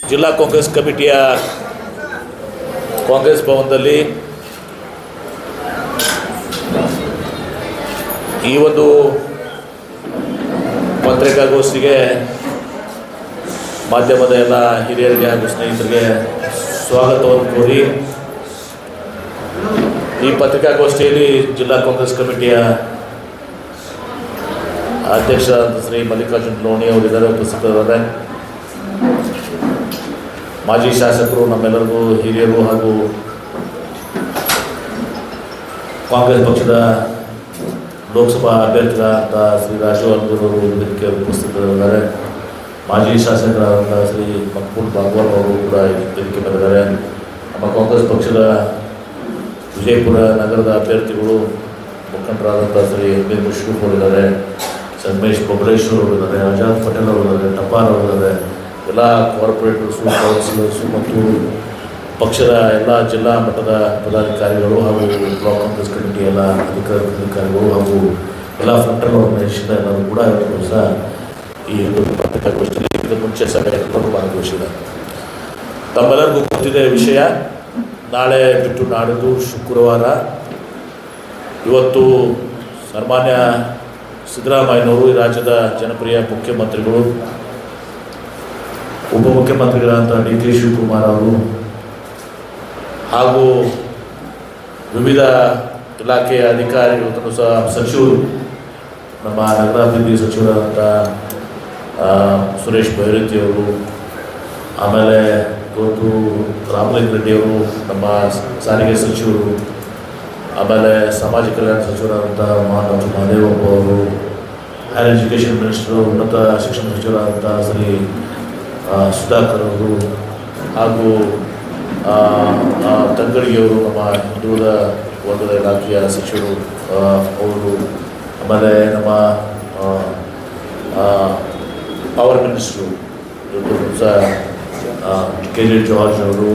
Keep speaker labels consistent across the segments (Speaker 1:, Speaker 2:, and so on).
Speaker 1: ಜಿಲ್ಲಾ ಕಾಂಗ್ರೆಸ್ ಕಮಿಟಿಯ ಕಾಂಗ್ರೆಸ್ ಭವನದಲ್ಲಿ ಈ ಒಂದು ಪತ್ರಿಕಾಗೋಷ್ಠಿಗೆ ಮಾಧ್ಯಮದ ಎಲ್ಲ ಹಿರಿಯರಿಗೆ ಹಾಗೂ ಸ್ನೇಹಿತರಿಗೆ ಸ್ವಾಗತವನ್ನು ಕೋರಿ ಈ ಪತ್ರಿಕಾಗೋಷ್ಠಿಯಲ್ಲಿ ಜಿಲ್ಲಾ ಕಾಂಗ್ರೆಸ್ ಕಮಿಟಿಯ ಅಧ್ಯಕ್ಷ ಶ್ರೀ ಮಲ್ಲಿಕಾರ್ಜುನ್ ಲೋಣಿ ಅವರಿದ್ದಾರೆ, ಉಪಸ್ಥಿತರಿದ್ದಾರೆ. ಮಾಜಿ ಶಾಸಕರು, ನಮ್ಮೆಲ್ಲರಿಗೂ ಹಿರಿಯರು ಹಾಗೂ ಕಾಂಗ್ರೆಸ್ ಪಕ್ಷದ ಲೋಕಸಭಾ ಅಭ್ಯರ್ಥಿಗಳಾದಂಥ ಶ್ರೀ ರಾಜು ಅನ್ಗೂರವರು ಇದಕ್ಕೆ ಉಪಸ್ಥಿತರಿದ್ದಾರೆ. ಮಾಜಿ ಶಾಸಕರಾದಂಥ ಶ್ರೀ ಮಕ್ಬೂಲ್ ಬಾಗ್ವಾಲ್ ಅವರು ಕೂಡ ಇದಕ್ಕೆ ಬಂದಿದ್ದಾರೆ. ನಮ್ಮ ಕಾಂಗ್ರೆಸ್ ಪಕ್ಷದ ವಿಜಯಪುರ ನಗರದ ಅಭ್ಯರ್ಥಿಗಳು ಮುಖಂಡರಾದಂಥ ಶ್ರೀ ಅಮೀರ್ ಮುಷ್ರೂಫ್ ಅವರಿದ್ದಾರೆ, ಸಂಗಮೇಶ್ ಬಬಲೇಶ್ವರ್ ಅವರಿದ್ದಾರೆ, ಆಜಾದ್ ಪಟೇಲ್ ಅವರಿದ್ದಾರೆ, ಟಪಾಲ್ ಅವರಿದ್ದಾರೆ. ಎಲ್ಲ ಕಾರ್ಪೊರೇಟರ್ಸು, ಕೌನ್ಸಿಲರ್ಸು ಮತ್ತು ಪಕ್ಷದ ಎಲ್ಲ ಜಿಲ್ಲಾ ಮಟ್ಟದ ಪದಾಧಿಕಾರಿಗಳು ಹಾಗೂ ಬ್ಲಾಕ್ ಕಾಂಗ್ರೆಸ್ ಕಮಿಟಿ ಎಲ್ಲ ಅಧಿಕಾರಿಗಳು ಹಾಗೂ ಎಲ್ಲ ಫ್ರಂಟಲ್ ಆರ್ಗನೈಸೇಷನ್ ಎಲ್ಲರೂ ಕೂಡ ಇವತ್ತು ಸಹ ಈ ಪತ್ರಿಕಾಗೋಷ್ಠಿಯಲ್ಲಿ ಇದಕ್ಕೆ ಮುಂಚೆ ಸಭೆಯನ್ನು ಭಾಗವಹಿಸಿದ್ದಾರೆ. ತಮ್ಮೆಲ್ಲರಿಗೂ ಗೊತ್ತಿದೆ ವಿಷಯ. ನಾಳೆ ಬಿಟ್ಟು ನಾಡಿದ್ದು ಶುಕ್ರವಾರ ಇವತ್ತು ಸನ್ಮಾನ್ಯ ಸಿದ್ದರಾಮಯ್ಯನವರು, ಈ ರಾಜ್ಯದ ಜನಪ್ರಿಯ ಮುಖ್ಯಮಂತ್ರಿಗಳು, ಉಪಮುಖ್ಯಮಂತ್ರಿಗಳಾದಂಥ ಡಿ ಕೆ ಶಿವಕುಮಾರ್ ಅವರು ಹಾಗೂ ವಿವಿಧ ಇಲಾಖೆಯ ಅಧಿಕಾರಿಗಳು ಸಹ ಸಚಿವರು, ನಮ್ಮ ನಗರಾಭಿವೃದ್ಧಿ ಸಚಿವರಾದಂಥ ಸುರೇಶ್ ಭೈರತಿ ಅವರು, ಆಮೇಲೆ ಇವತ್ತು ರಾಮಲಿಂಗ ರೆಡ್ಡಿಯವರು, ನಮ್ಮ ಸಾರಿಗೆ ಸಚಿವರು, ಆಮೇಲೆ ಸಮಾಜ ಕಲ್ಯಾಣ ಸಚಿವರಾದಂಥ ಡಾಕ್ಟರ್ ಮಹದೇವಪ್ಪ ಅವರು, ಹೈಯರ್ ಎಜುಕೇಷನ್ ಮಿನಿಸ್ಟರು, ಉನ್ನತ ಶಿಕ್ಷಣ ಸಚಿವರಾದಂಥ ಶ್ರೀ ಸುಧಾಕರ್ ಅವರು ಹಾಗೂ ತಂಗಡಿಗೆಯವರು, ನಮ್ಮ ಹಿಂದುಳಿದ ವರ್ಗದ ಇಲಾಖೆಯ ಸಚಿವರು ಅವರು, ಆಮೇಲೆ ನಮ್ಮ ಪವರ್ ಮಿನಿಸ್ಟ್ರು ಸಹ ಕೆ ಜೆ ಜಾರ್ಜ್ ಅವರು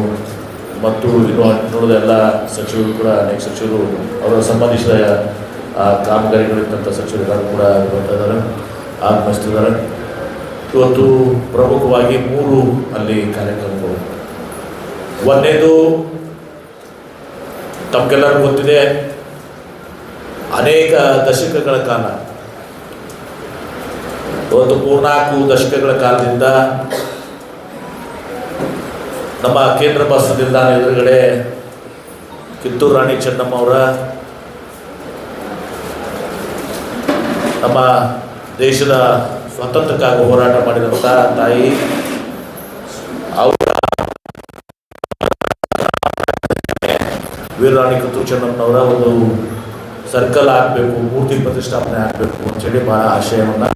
Speaker 1: ಮತ್ತು ಇನ್ನುಳಿದ ಎಲ್ಲ ಸಚಿವರು ಕೂಡ, ಅನೇಕ ಸಚಿವರು ಅವರ ಸಂಬಂಧಿಸಿದ ಕಾಮಗಾರಿಗಳಿದ್ದಂಥ ಸಚಿವರು ಎಲ್ಲರೂ ಕೂಡ ಬರ್ತಾ ಇದ್ದಾರೆ, ಆಗಮಿಸ್ತಿದ್ದಾರೆ. ಇವತ್ತು ಪ್ರಮುಖವಾಗಿ 3 ಅಲ್ಲಿ ಕಾರ್ಯಕ್ರಮಗಳು. ಒಂದನೇದು ತಮಗೆಲ್ಲರಿಗೂ ಗೊತ್ತಿದೆ, ಅನೇಕ ದಶಕಗಳ ಕಾಲ, ಇವತ್ತು 4 ದಶಕಗಳ ಕಾಲದಿಂದ ನಮ್ಮ ಕೇಂದ್ರ ಬಸ್ ನಿಲ್ದಾಣ ಎದುರುಗಡೆ ಕಿತ್ತೂರು ರಾಣಿ ಚೆನ್ನಮ್ಮ ಅವರ, ನಮ್ಮ ದೇಶದ ಸ್ವಾತಂತ್ರ್ಯಕ್ಕಾಗಿ ಹೋರಾಟ ಮಾಡಿದಂಥ ತಾಯಿ ಅವರ ವೀರರಾಣಿ ಕಿತ್ತೂರು ಚೆನ್ನಮ್ಮನವರ ಒಂದು ಸರ್ಕಲ್ ಆಗಬೇಕು, ಮೂರ್ತಿ ಪ್ರತಿಷ್ಠಾಪನೆ ಆಗಬೇಕು ಅಂತೇಳಿ ಬಹಳ ಆಶಯವನ್ನು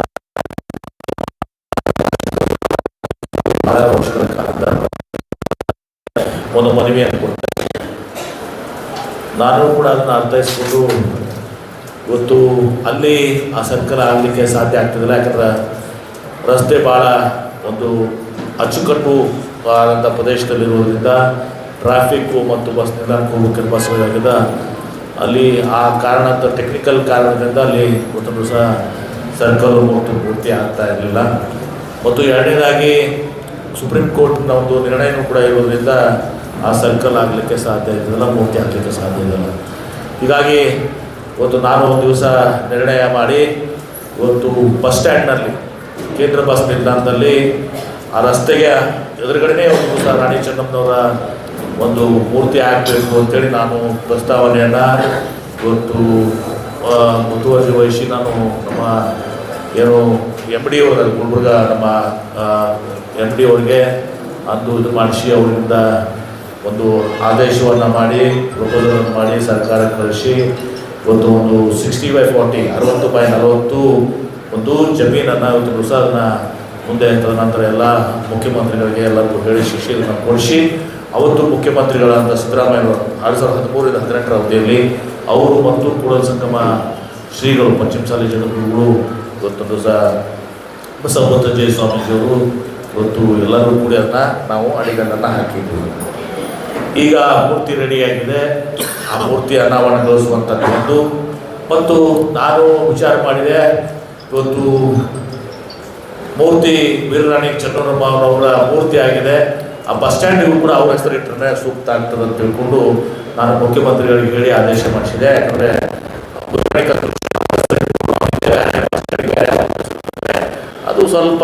Speaker 1: ಬಹಳ ವರ್ಷಗಳ ಕಾಲದ ಒಂದು ಮನವಿಯನ್ನು ಕೊಡ್ತಾರೆ. ನಾನು ಕೂಡ ಅದನ್ನು ಅರ್ಥೈಸ್ಕೊಂಡು ಇವತ್ತು ಅಲ್ಲಿ ಆ ಸರ್ಕಲ್ ಆಗಲಿಕ್ಕೆ ಸಾಧ್ಯ ಆಗ್ತಿದ್ದಿಲ್ಲ. ಯಾಕಂದ್ರೆ ರಸ್ತೆ ಭಾಳ ಒಂದು ಅಚ್ಚುಕಟ್ಟು ಆದಂಥ ಪ್ರದೇಶದಲ್ಲಿರುವುದರಿಂದ ಟ್ರಾಫಿಕ್ಕು ಮತ್ತು ಬಸ್ ನಿಲ್ದಾಣಕ್ಕೆ ಹೋಗೋಕ್ಕೆ ಬಸ್ಗಳಾಗಿದೆ. ಅಲ್ಲಿ ಆ ಕಾರಣ, ಟೆಕ್ನಿಕಲ್ ಕಾರಣದಿಂದ ಅಲ್ಲಿ ಇವತ್ತೊಂದು ದಿವಸ ಸರ್ಕಲ್ ಮತ್ತು ಪೂರ್ತಿ ಆಗ್ತಾ ಇರಲಿಲ್ಲ. ಮತ್ತು ಎರಡನೇದಾಗಿ ಸುಪ್ರೀಂ ಕೋರ್ಟ್ನ ಒಂದು ನಿರ್ಣಯನೂ ಕೂಡ ಇರೋದ್ರಿಂದ ಆ ಸರ್ಕಲ್ ಆಗಲಿಕ್ಕೆ ಸಾಧ್ಯ ಇದ್ದಿಲ್ಲ, ಮೂರ್ತಿ ಆಗಲಿಕ್ಕೆ ಸಾಧ್ಯ ಇದ್ದಿಲ್ಲ. ಹೀಗಾಗಿ ಇವತ್ತು ನಾನು ಒಂದು ದಿವಸ ನಿರ್ಣಯ ಮಾಡಿ ಇವತ್ತು ಬಸ್ ಸ್ಟ್ಯಾಂಡ್ನಲ್ಲಿ, ಕೇಂದ್ರ ಬಸ್ ನಿಲ್ದಾಣದಲ್ಲಿ ಆ ರಸ್ತೆಗೆ ಎದುರುಗಡೆನೇ ಒಂದು ದಿವಸ ರಾಣಿ ಚೆನ್ನಮ್ಮನವರ ಒಂದು ಮೂರ್ತಿ ಆಗಬೇಕು ಅಂತೇಳಿ ನಾನು ಪ್ರಸ್ತಾವನೆಯನ್ನು ಇವತ್ತು ಮುತುವರ್ಜಿ ವಹಿಸಿ ನಾನು ನಮ್ಮ ಏನು ಎಮ್ ಡಿ ಅವರ ಗುಲ್ಬರ್ಗ ನಮ್ಮ ಎಮ್ ಡಿ ಅವ್ರಿಗೆ ಅಂದು ಇದು ಮಾಡಿಸಿ ಅವರಿಂದ ಒಂದು ಆದೇಶವನ್ನು ಮಾಡಿ ಪ್ರಪೋಸಲನ್ನು ಮಾಡಿ ಸರ್ಕಾರಕ್ಕೆ ಕಳಿಸಿ ಇವತ್ತು ಒಂದು 60/40 60/40 ಒಂದು ಜಮೀನನ್ನು ಇವತ್ತು ದಿವಸ ಅದನ್ನು ಮುಂದೆ ತದನಂತರ ಎಲ್ಲ ಮುಖ್ಯಮಂತ್ರಿಗಳಿಗೆ ಎಲ್ಲರಿಗೂ ಹೇಳಿ ಶಿಕ್ಷೆಯನ್ನು ಕೊಡಿಸಿ ಅವತ್ತು ಮುಖ್ಯಮಂತ್ರಿಗಳಾದ ಸಿದ್ದರಾಮಯ್ಯ 2013-18 ಅವಧಿಯಲ್ಲಿ ಅವರು ಮತ್ತು ಕೂಡಲ ಸಂಗಮ ಶ್ರೀಗಳು ಪಂಚಮಸಾಲಿ ಜಗದ್ಗುರುಗಳು ಇವತ್ತು ದಿವಸ ಬಸವತಜ್ಜಯ ಸ್ವಾಮೀಜಿಯವರು ಇವತ್ತು ಎಲ್ಲರೂ ಕೂಡಿ ಅದನ್ನು ನಾವು ಅಡಿಗಲ್ಲನ್ನು ಹಾಕಿದ್ದೀವಿ. ಈಗ ಮೂರ್ತಿ ರೆಡಿಯಾಗಿದೆ. ಆ ಮೂರ್ತಿ ಅನಾವರಣಗೊಳಿಸುವಂಥದ್ದು ಮತ್ತು ನಾನು ವಿಚಾರ ಮಾಡಿದೆ, ಇವತ್ತು ಮೂರ್ತಿ ವೀರರಾಣಿ ಚೆನ್ನಮ್ಮನವರ ಮೂರ್ತಿ ಆಗಿದೆ. ಆ ಬಸ್ ಸ್ಟ್ಯಾಂಡಿಗೂ ಕೂಡ ಅವ್ರ ಹೆಸರು ಇಟ್ಟರೆ ಸೂಕ್ತ ಆಗ್ತದೆ ಅಂತ ತಿಳ್ಕೊಂಡು ನಾನು ಮುಖ್ಯಮಂತ್ರಿಗಳಿಗೆ ಹೇಳಿ ಆದೇಶ ಮಾಡಿಸಿದೆ. ಯಾಕಂದರೆ ಅದು ಸ್ವಲ್ಪ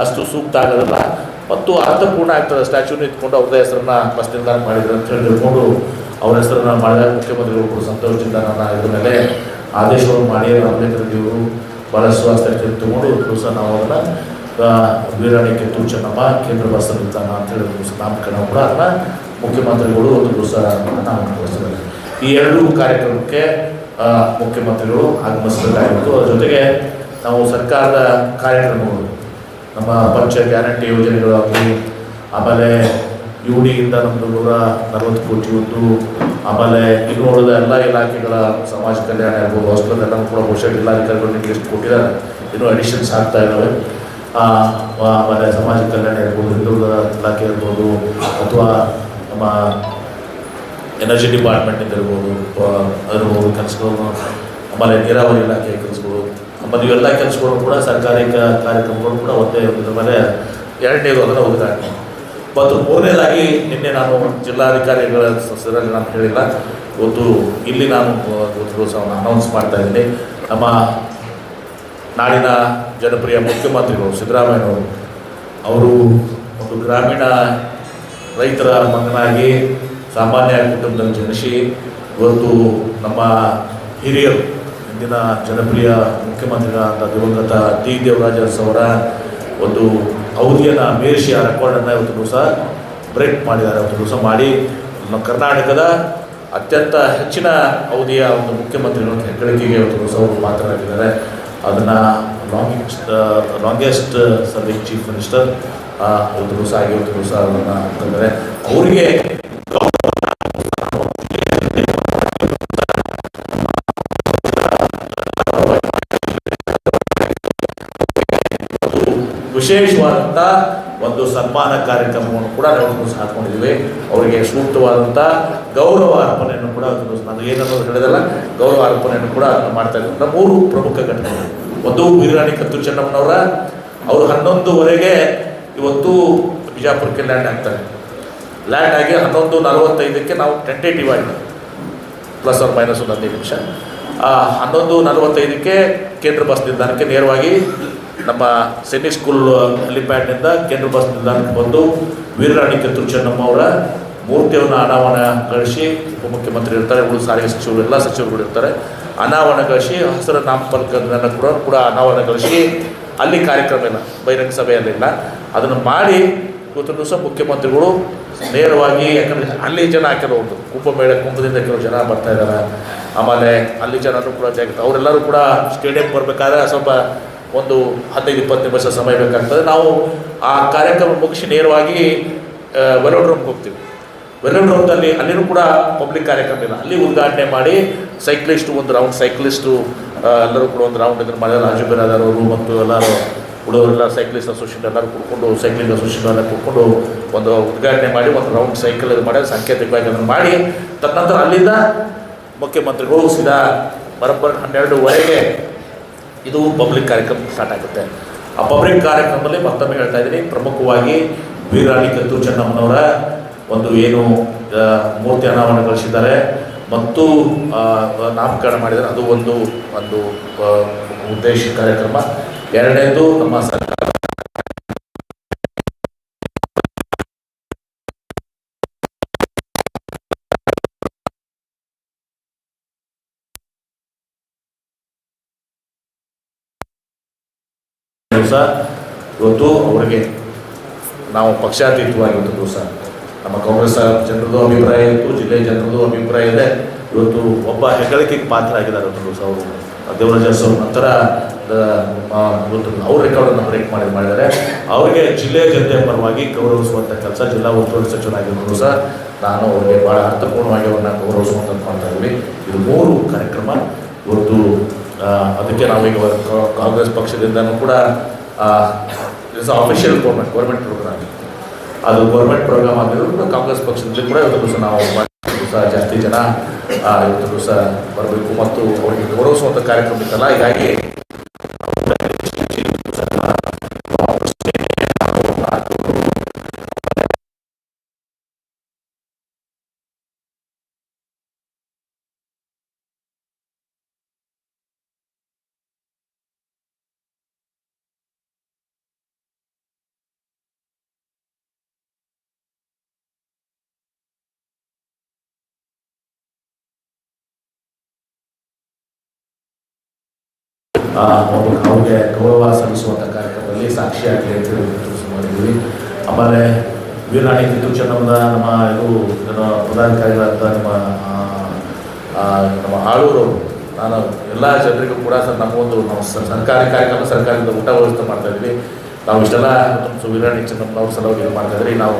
Speaker 1: ಅಷ್ಟು ಸೂಕ್ತ ಆಗೋದಿಲ್ಲ ಮತ್ತು ಅರ್ಥಪೂರ್ಣ ಆಗ್ತದೆ. ಸ್ಟ್ಯಾಚ್ಯೂನ ಇಟ್ಕೊಂಡು ಅವ್ರದ್ದೇ ಹೆಸರನ್ನ ಬಸ್ ನಿಲ್ದಾಣ ಮಾಡಿದ್ರು ಅಂತ ಹೇಳಿ ತಿಳ್ಕೊಂಡು ಅವ್ರ ಹೆಸರನ್ನ ಮಾಡಿದಾಗ ಮುಖ್ಯಮಂತ್ರಿಗಳು ಕೂಡ ಸಂತೋಷದಿಂದ ನನ್ನ ಇದ್ರ ಮೇಲೆ ಆದೇಶವನ್ನು ಮಾಡಿ ಅಂಬೇಡ್ಕರ್ ಅವರು ಭಾಳ ಸ್ವಾಸ್ಥ್ಯ ತಗೊಂಡು ದಿವಸ ನಾವು ಅದನ್ನು ವೀರಾಣಿ ಕಿತ್ತೂರು ಚೆನ್ನಮ್ಮ ಕೇಂದ್ರ ಬಸ್ ನಿಲ್ದಾಣ ಅಂತ ಹೇಳಿ ದಿವಸ ನಾಮಕರಣ ಕೂಡ ಅದನ್ನ ಮುಖ್ಯಮಂತ್ರಿಗಳು ಒಂದು ದಿವಸ ನಾಮಕರಿಸಿದ್ದಾರೆ. ಈ ಎರಡೂ ಕಾರ್ಯಕ್ರಮಕ್ಕೆ ಮುಖ್ಯಮಂತ್ರಿಗಳು ಆಗಮಿಸಬೇಕಾಗಿತ್ತು. ಅದರ ಜೊತೆಗೆ ನಾವು ಸರ್ಕಾರದ ಕಾರ್ಯಕ್ರಮಗಳು ನಮ್ಮ ಪಂಚ ಗ್ಯಾರಂಟಿ ಯೋಜನೆಗಳಾಗಲಿ, ಆಮೇಲೆ ಯುಡಿಯಿಂದ ನಮ್ಮದು 140 ಕೋಟಿ ಒಂದು, ಆಮೇಲೆ ಇನ್ನು ಉಳಿದ ಎಲ್ಲ ಇಲಾಖೆಗಳ ಸಮಾಜ ಕಲ್ಯಾಣ ಇರ್ಬೋದು, ಹಾಸ್ಟೆಲ್ ಎಲ್ಲ ಕೂಡ ಬಹುಶಃ ಜಿಲ್ಲಾಧಿಕಾರಿಗಳಿಗೆ ಎಷ್ಟು ಕೊಟ್ಟಿದ್ದಾರೆ, ಇನ್ನೂ ಅಡಿಷನ್ಸ್ ಆಗ್ತಾ ಇದ್ದಾವೆ. ಆಮೇಲೆ ಸಮಾಜ ಕಲ್ಯಾಣ ಇರ್ಬೋದು, ಹಿಂದುಳಿದ ಇಲಾಖೆ ಇರ್ಬೋದು, ಅಥವಾ ನಮ್ಮ ಎನರ್ಜಿ ಡಿಪಾರ್ಟ್ಮೆಂಟಿಂದ ಇರ್ಬೋದು ಅದಿರ್ಬೋದು ಕೆಲಸಗಳು, ಆಮೇಲೆ ನೀರಾವರಿ ಇಲಾಖೆ ಕೆಲಸಗಳು, ಆಮೇಲೆ ಇವೆಲ್ಲ ಕೆಲಸಗಳು ಕೂಡ ಸರ್ಕಾರಿ ಕಾರ್ಯಕ್ರಮಗಳು ಕೂಡ ಒಂದೇ ಇದ್ರ ಮೇಲೆ ಎರಡನೇದು ಅದನ್ನು ಉದ್ಘಾಟನೆ. ಮತ್ತು ಮೂರನೇದಾಗಿ ನಿನ್ನೆ ನಾನು ಜಿಲ್ಲಾಧಿಕಾರಿಗಳ ಸಭೆಯಲ್ಲಿ ನಾನು ಹೇಳಿಲ್ಲ, ಇವತ್ತು ಇಲ್ಲಿ ನಾನು ದಿವಸವನ್ನು ಅನೌನ್ಸ್ ಮಾಡ್ತಾ ಇದ್ದೀನಿ. ನಮ್ಮ ನಾಡಿನ ಜನಪ್ರಿಯ ಮುಖ್ಯಮಂತ್ರಿಗಳು ಸಿದ್ದರಾಮಯ್ಯನವರು ಅವರು ಒಂದು ಗ್ರಾಮೀಣ ರೈತರ ಮಗನಾಗಿ ಸಾಮಾನ್ಯ ಕುಟುಂಬದಲ್ಲಿ ಜನಿಸಿ ಇವತ್ತು ನಮ್ಮ ಹಿರಿಯರು ಇಂದಿನ ಜನಪ್ರಿಯ ಮುಖ್ಯಮಂತ್ರಿಗಳಾದ ದಿವಂಗತ ಟಿ ದೇವರಾಜ ಅವರ ಒಂದು ಅವಧಿಯನ್ನು ಮೀರಿಸಿ ಆ ರೆಕಾರ್ಡನ್ನು ಇವತ್ತು ದಿವಸ ಬ್ರೇಕ್ ಮಾಡಿದ್ದಾರೆ. ಇವತ್ತು ದಿವಸ ಮಾಡಿ ನಮ್ಮ ಕರ್ನಾಟಕದ ಅತ್ಯಂತ ಹೆಚ್ಚಿನ ಅವಧಿಯ ಒಂದು ಮುಖ್ಯಮಂತ್ರಿಗಳ ಹೆಗ್ಗಳಿಕೆಗೆ ಇವತ್ತು ದಿವಸ ಅವರು ಪಾತ್ರರಾಗಿದ್ದಾರೆ. ಅದನ್ನು ಲಾಂಗೆಸ್ಟ್ ಸರ್ವಿಂಗ್ ಚೀಫ್ ಮಿನಿಸ್ಟರ್ ಇವತ್ತು ದಿವಸ ಆಗಿ ಇವತ್ತು ದಿವಸ ಅದನ್ನು ಅಂತಂದರೆ ಅವರಿಗೆ ವಿಶೇಷವಾದಂಥ ಒಂದು ಸನ್ಮಾನ ಕಾರ್ಯಕ್ರಮವನ್ನು ಕೂಡ ನಾವು ಹಾಕೊಂಡಿದ್ದೀವಿ. ಅವರಿಗೆ ಸೂಕ್ತವಾದಂಥ ಗೌರವ ಅರ್ಪಣೆಯನ್ನು ಕೂಡ ನಾನು ಏನನ್ನೋದು ಹೇಳಿದಲ್ಲ, ಗೌರವ ಅರ್ಪಣೆಯನ್ನು ಕೂಡ ಮಾಡ್ತಾ ಇದ್ದೀವಿ. 3 ಪ್ರಮುಖ ಘಟನೆಗಳು. ಒಂದು ವೀರಾಣಿ ಕಿತ್ತೂರು ಚೆನ್ನಮ್ಮನವರ ಅವರು 11:15 ಇವತ್ತು ಬಿಜಾಪುರಕ್ಕೆ ಲ್ಯಾಂಡ್ ಆಗ್ತಾರೆ. ಲ್ಯಾಂಡ್ ಆಗಿ 11:45 ನಾವು ಟೆಂಟೇಟಿವ್ ಆಗಿ ಪ್ಲಸ್ ಆರ್ ಮೈನಸ್ ಒಂದು 15 ನಿಮಿಷ 11:45 ಕೇಂದ್ರ ಬಸ್ ನಿಲ್ದಾಣಕ್ಕೆ ನೇರವಾಗಿ ನಮ್ಮ ಸೈನಿಕ್ ಸ್ಕೂಲ್ ಹೆಲಿಪ್ಯಾಡ್ನಿಂದ ಕೇಂದ್ರ ಬಸ್ ನಿಲ್ದಾಣಕ್ಕೆ ಬಂದು ವೀರರಾಣಿ ಕಿತ್ತೂರು ಚೆನ್ನಮ್ಮ ಅವರ ಮೂರ್ತಿಯನ್ನು ಅನಾವರಣಗೊಳಿಸಿ, ಉಪಮುಖ್ಯಮಂತ್ರಿ ಇರ್ತಾರೆ, ಉಳಿದ ಸಾರಿಗೆ ಸಚಿವರು ಎಲ್ಲ ಸಚಿವರುಗಳು ಇರ್ತಾರೆ, ಅನಾವರಣಗೊಳಿಸಿ ಹಸಿರು ನಾಮಫಲಕಗಳನ್ನು ಕೂಡ ಅನಾವರಣಗೊಳಿಸಿ ಅಲ್ಲಿ ಕಾರ್ಯಕ್ರಮ ಇಲ್ಲ, ಬಹಿರಂಗ ಸಭೆಯಲ್ಲಿಲ್ಲ, ಅದನ್ನು ಮಾಡಿ ಇವತ್ತು ದಿವಸ ಮುಖ್ಯಮಂತ್ರಿಗಳು ನೇರವಾಗಿ, ಯಾಕಂದರೆ ಅಲ್ಲಿ ಜನ ಕೆಲವೊಂದು ಕುಂಭದಿಂದ ಕೆಲವು ಜನ ಬರ್ತಾ ಇದ್ದಾರೆ, ಆಮೇಲೆ ಅಲ್ಲಿ ಜನರು ಕೂಡ ಜಾಗೃತ ಅವರೆಲ್ಲರೂ ಕೂಡ ಸ್ಟೇಡಿಯಂಗೆ ಬರಬೇಕಾದ್ರೆ ಸ್ವಲ್ಪ ಒಂದು 15-20 ನಿಮಿಷ ಸಮಯ ಬೇಕಾಗ್ತದೆ. ನಾವು ಆ ಕಾರ್ಯಕ್ರಮ ಮುಗಿಸಿ ನೇರವಾಗಿ ವೆಲೋಡ್ ರೂಮ್ಗೆ ಹೋಗ್ತೀವಿ. ವೆಲೋಡ್ ರೂಮ್ದಲ್ಲಿ ಅಲ್ಲಿನೂ ಕೂಡ ಪಬ್ಲಿಕ್ ಕಾರ್ಯಕ್ರಮ ಇಲ್ಲ, ಅಲ್ಲಿ ಉದ್ಘಾಟನೆ ಮಾಡಿ ಸೈಕ್ಲಿಸ್ಟು ಒಂದು ರೌಂಡ್, ಸೈಕ್ಲಿಸ್ಟು ಎಲ್ಲರೂ ಕೂಡ ಒಂದು ರೌಂಡ್ ಇದನ್ನು ಮಾಡಿದ ರಾಜು ಬಿರಾದರ್ ಅವರು ಮತ್ತು ಎಲ್ಲರೂ ಹುಡುಗರೆಲ್ಲ ಸೈಕ್ಲಿಸ್ಟ್ ಅಸೋಸಿಯೇಷನ್ ಎಲ್ಲರೂ ಕೂತ್ಕೊಂಡು, ಸೈಕ್ಲಿಂಗ್ ಅಸೋಸಿಯೇಷನ್ ಎಲ್ಲ ಕೂತ್ಕೊಂಡು ಒಂದು ಉದ್ಘಾಟನೆ ಮಾಡಿ ಒಂದು ರೌಂಡ್ ಸೈಕಲ್ ಇದು ಮಾಡಿ ಸಾಂಕೇತಿಕವಾಗಿ ಅದನ್ನು ಮಾಡಿ ತದನಂತರ ಅಲ್ಲಿಂದ ಮುಖ್ಯಮಂತ್ರಿಗಳು ಸೀದಾ ಬರೋಬ್ಬರಿ 12:15 ಇದು ಪಬ್ಲಿಕ್ ಕಾರ್ಯಕ್ರಮ ಸ್ಟಾರ್ಟ್ ಆಗುತ್ತೆ. ಆ ಪಬ್ಲಿಕ್ ಕಾರ್ಯಕ್ರಮದಲ್ಲಿ ಮತ್ತೊಮ್ಮೆ ಹೇಳ್ತಾ ಇದ್ದೀನಿ, ಪ್ರಮುಖವಾಗಿ ವೀರರಾಣಿ ಕಿತ್ತೂರು ಚೆನ್ನಮ್ಮನವರ ಒಂದು ಏನು ಮೂರ್ತಿ ಅನಾವರಣಗೊಳಿಸಿದ್ದಾರೆ ಮತ್ತು ನಾಮಕರಣ ಮಾಡಿದ್ದಾರೆ, ಅದು ಒಂದು ಉದ್ದೇಶ ಕಾರ್ಯಕ್ರಮ. ಎರಡನೇದು ನಮ್ಮ ಸರ್ಕಾರ ದಿವಸ ಇವತ್ತು ಅವರಿಗೆ ನಾವು ಪಕ್ಷಾತೀತವಾಗಿ ಇವತ್ತು ದಿವಸ ನಮ್ಮ ಕಾಂಗ್ರೆಸ್ ಜನರದ್ದು ಅಭಿಪ್ರಾಯ ಇತ್ತು, ಜಿಲ್ಲೆಯ ಜನರದ್ದು ಅಭಿಪ್ರಾಯ ಇದೆ. ಇವತ್ತು ಒಬ್ಬ ಹೆಗ್ಗಳಿಕೆಗೆ ಪಾತ್ರ ಆಗಿದ್ದಾರೆ ಇವತ್ತು ದಿವಸ ಅವರು ದೇವರಾಜ ಅವ್ರ ನಂತರ ಇವತ್ತು ಅವ್ರ ರೆಕಾರ್ಡನ್ನು ಬ್ರೇಕ್ ಮಾಡಿದ್ದಾರೆ. ಅವರಿಗೆ ಜಿಲ್ಲೆಯ ಜನತೆಯ ಪರವಾಗಿ ಗೌರವಿಸುವಂಥ ಕೆಲಸ ಜಿಲ್ಲಾ ಉಸ್ತುವಾರಿ ಸಚಿವರಾಗಿರೋದು ಸಹ ನಾನು ಅವರಿಗೆ ಭಾಳ ಅರ್ಥಪೂರ್ಣವಾಗಿ ಅವ್ರನ್ನ ಗೌರವಿಸುವಂಥದ್ದು ಮಾಡ್ತಾ ಇದ್ದೀವಿ. ಇದು 3 ಕಾರ್ಯಕ್ರಮ ಇವತ್ತು. ಅದಕ್ಕೆ ನಾವೀಗ ಕಾಂಗ್ರೆಸ್ ಪಕ್ಷದಿಂದನೂ ಕೂಡ ಇಟ್ಸ್ ಅಫಿಷಿಯಲ್ ಗೌರ್ಮೆಂಟ್ ಪ್ರೋಗ್ರಾಮ್, ಅದು ಗೌರ್ಮೆಂಟ್ ಪ್ರೋಗ್ರಾಮ್ ಆಗಿದ್ರು ಕೂಡ ಕಾಂಗ್ರೆಸ್ ಪಕ್ಷದಲ್ಲಿ ಕೂಡ ಇವತ್ತು ದಿವಸ ನಾವು ದಿವಸ ಜಾಸ್ತಿ ಜನ ಇವತ್ತು ದಿವಸ ಬರಬೇಕು ಮತ್ತು ಅವರಿಗೆ ಗೌರವಿಸುವಂಥ ಕಾರ್ಯಕ್ರಮ ಇತ್ತಲ್ಲ, ಹೀಗಾಗಿ ಅವ್ರಿಗೆ ಗೌರವ ಸಲ್ಲಿಸುವಂಥ ಕಾರ್ಯಕ್ರಮದಲ್ಲಿ ಸಾಕ್ಷಿಯಾಗಲಿ ಅಂತ ಹೇಳಿ ಮಾಡಿದ್ದೀವಿ. ಆಮೇಲೆ ವೀರರಾಣಿ ಕಿತ್ತೂರು ಚೆನ್ನಮ್ಮನ ನಮ್ಮ ಪದಾಧಿಕಾರಿಗಳಾದ ನಮ್ಮ ಆಳೂರು ನಾನು ಎಲ್ಲ ಜನರಿಗೂ ಕೂಡ ನಮಗೊಂದು ನಾವು ಸರ್ಕಾರಿ ಕಾರ್ಯಕ್ರಮ ಸರ್ಕಾರದಿಂದ ಊಟ ವ್ಯವಸ್ಥೆ ಮಾಡ್ತಾಯಿದ್ವಿ. ನಾವು ಇಷ್ಟೆಲ್ಲ ವೀರರಾಣಿ ಚೆನ್ನಮ್ಮನವ್ರ ಸಲುವಾಗಿ ಇದು ಮಾಡ್ತಾಯಿದ್ರಿ. ನಾವು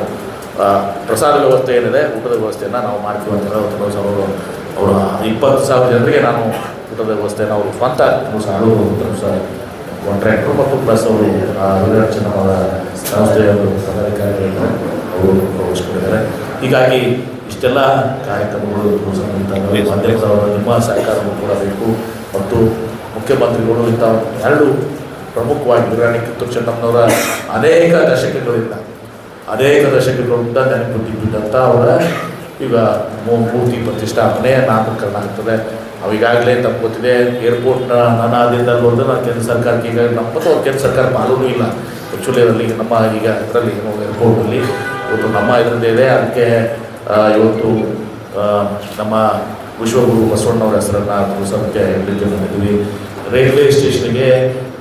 Speaker 1: ಪ್ರಸಾದ ವ್ಯವಸ್ಥೆ ಏನಿದೆ ಊಟದ ವ್ಯವಸ್ಥೆಯನ್ನು ನಾವು ಮಾಡ್ತೀವಿ ಅಂತ ಅವರು 20,000 ಜನರಿಗೆ ನಾನು ಊಟದ ವ್ಯವಸ್ಥೆಯನ್ನು ಅವರು ಸ್ವಂತ ಆಳೂರು ಕಾಂಟ್ರಾಕ್ಟ್ರು ಮತ್ತು ಪ್ಲಸ್ ಅವರು ವೀರರಾಣಿ ಚೆನ್ನಮ್ಮರ ಸಂಸ್ಥೆಯ ಪದಾಧಿಕಾರಿಗಳಿದ್ದಾರೆ ಅವರು ವಹಿಸ್ಕೊಂಡಿದ್ದಾರೆ. ಹೀಗಾಗಿ ಇಷ್ಟೆಲ್ಲ ಕಾರ್ಯಕ್ರಮಗಳು ಮಾಧ್ಯಮದವರು ನಿಮ್ಮ ಸಹಕಾರವೂ ಕೂಡ ಬೇಕು ಮತ್ತು ಮುಖ್ಯಮಂತ್ರಿಗಳು ಇಂಥ 2 ಪ್ರಮುಖವಾಗಿ ವೀರರಾಣಿ ಕಿತ್ತೂರು ಚೆನ್ನಮ್ಮನವರ ಅನೇಕ ದಶಕಗಳಿಂದ ನೆನಪಿಟ್ಟಿದ್ದಂಥ ಅವರ ಈಗ ಮೂರ್ತಿ ಪ್ರತಿಷ್ಠಾಪನೆ ನಾಮಕರಣ ಆಗ್ತದೆ. ಅವಾಗಲೇ ತಪ್ಪು ಗೊತ್ತಿದೆ ಏರ್ಪೋರ್ಟ್ನ ನನ್ನ ಆದ್ಯದಿಂದ ಹೋದ್ರೆ ನಾನು ಕೇಂದ್ರ ಸರ್ಕಾರಕ್ಕೆ ಈಗ ನಮ್ಮ ಮತ್ತು ಕೇಂದ್ರ ಸರ್ಕಾರ ಪಾಲೂ ಇಲ್ಲ ಆ್ಯಕ್ಚುಲಿ ಅದರಲ್ಲಿ ನಮ್ಮ ಈಗ ಇದರಲ್ಲಿ ಏರ್ಪೋರ್ಟಲ್ಲಿ ಇವತ್ತು ನಮ್ಮ ಇದರದ್ದೇ ಇದೆ. ಅದಕ್ಕೆ ಇವತ್ತು ನಮ್ಮ ವಿಶ್ವಗುರು ಬಸವಣ್ಣವರ ಹೆಸರನ್ನು ಪುರಸಭೆಗೆ ಬಂದಿದ್ವಿ. ರೈಲ್ವೆ ಸ್ಟೇಷನ್ಗೆ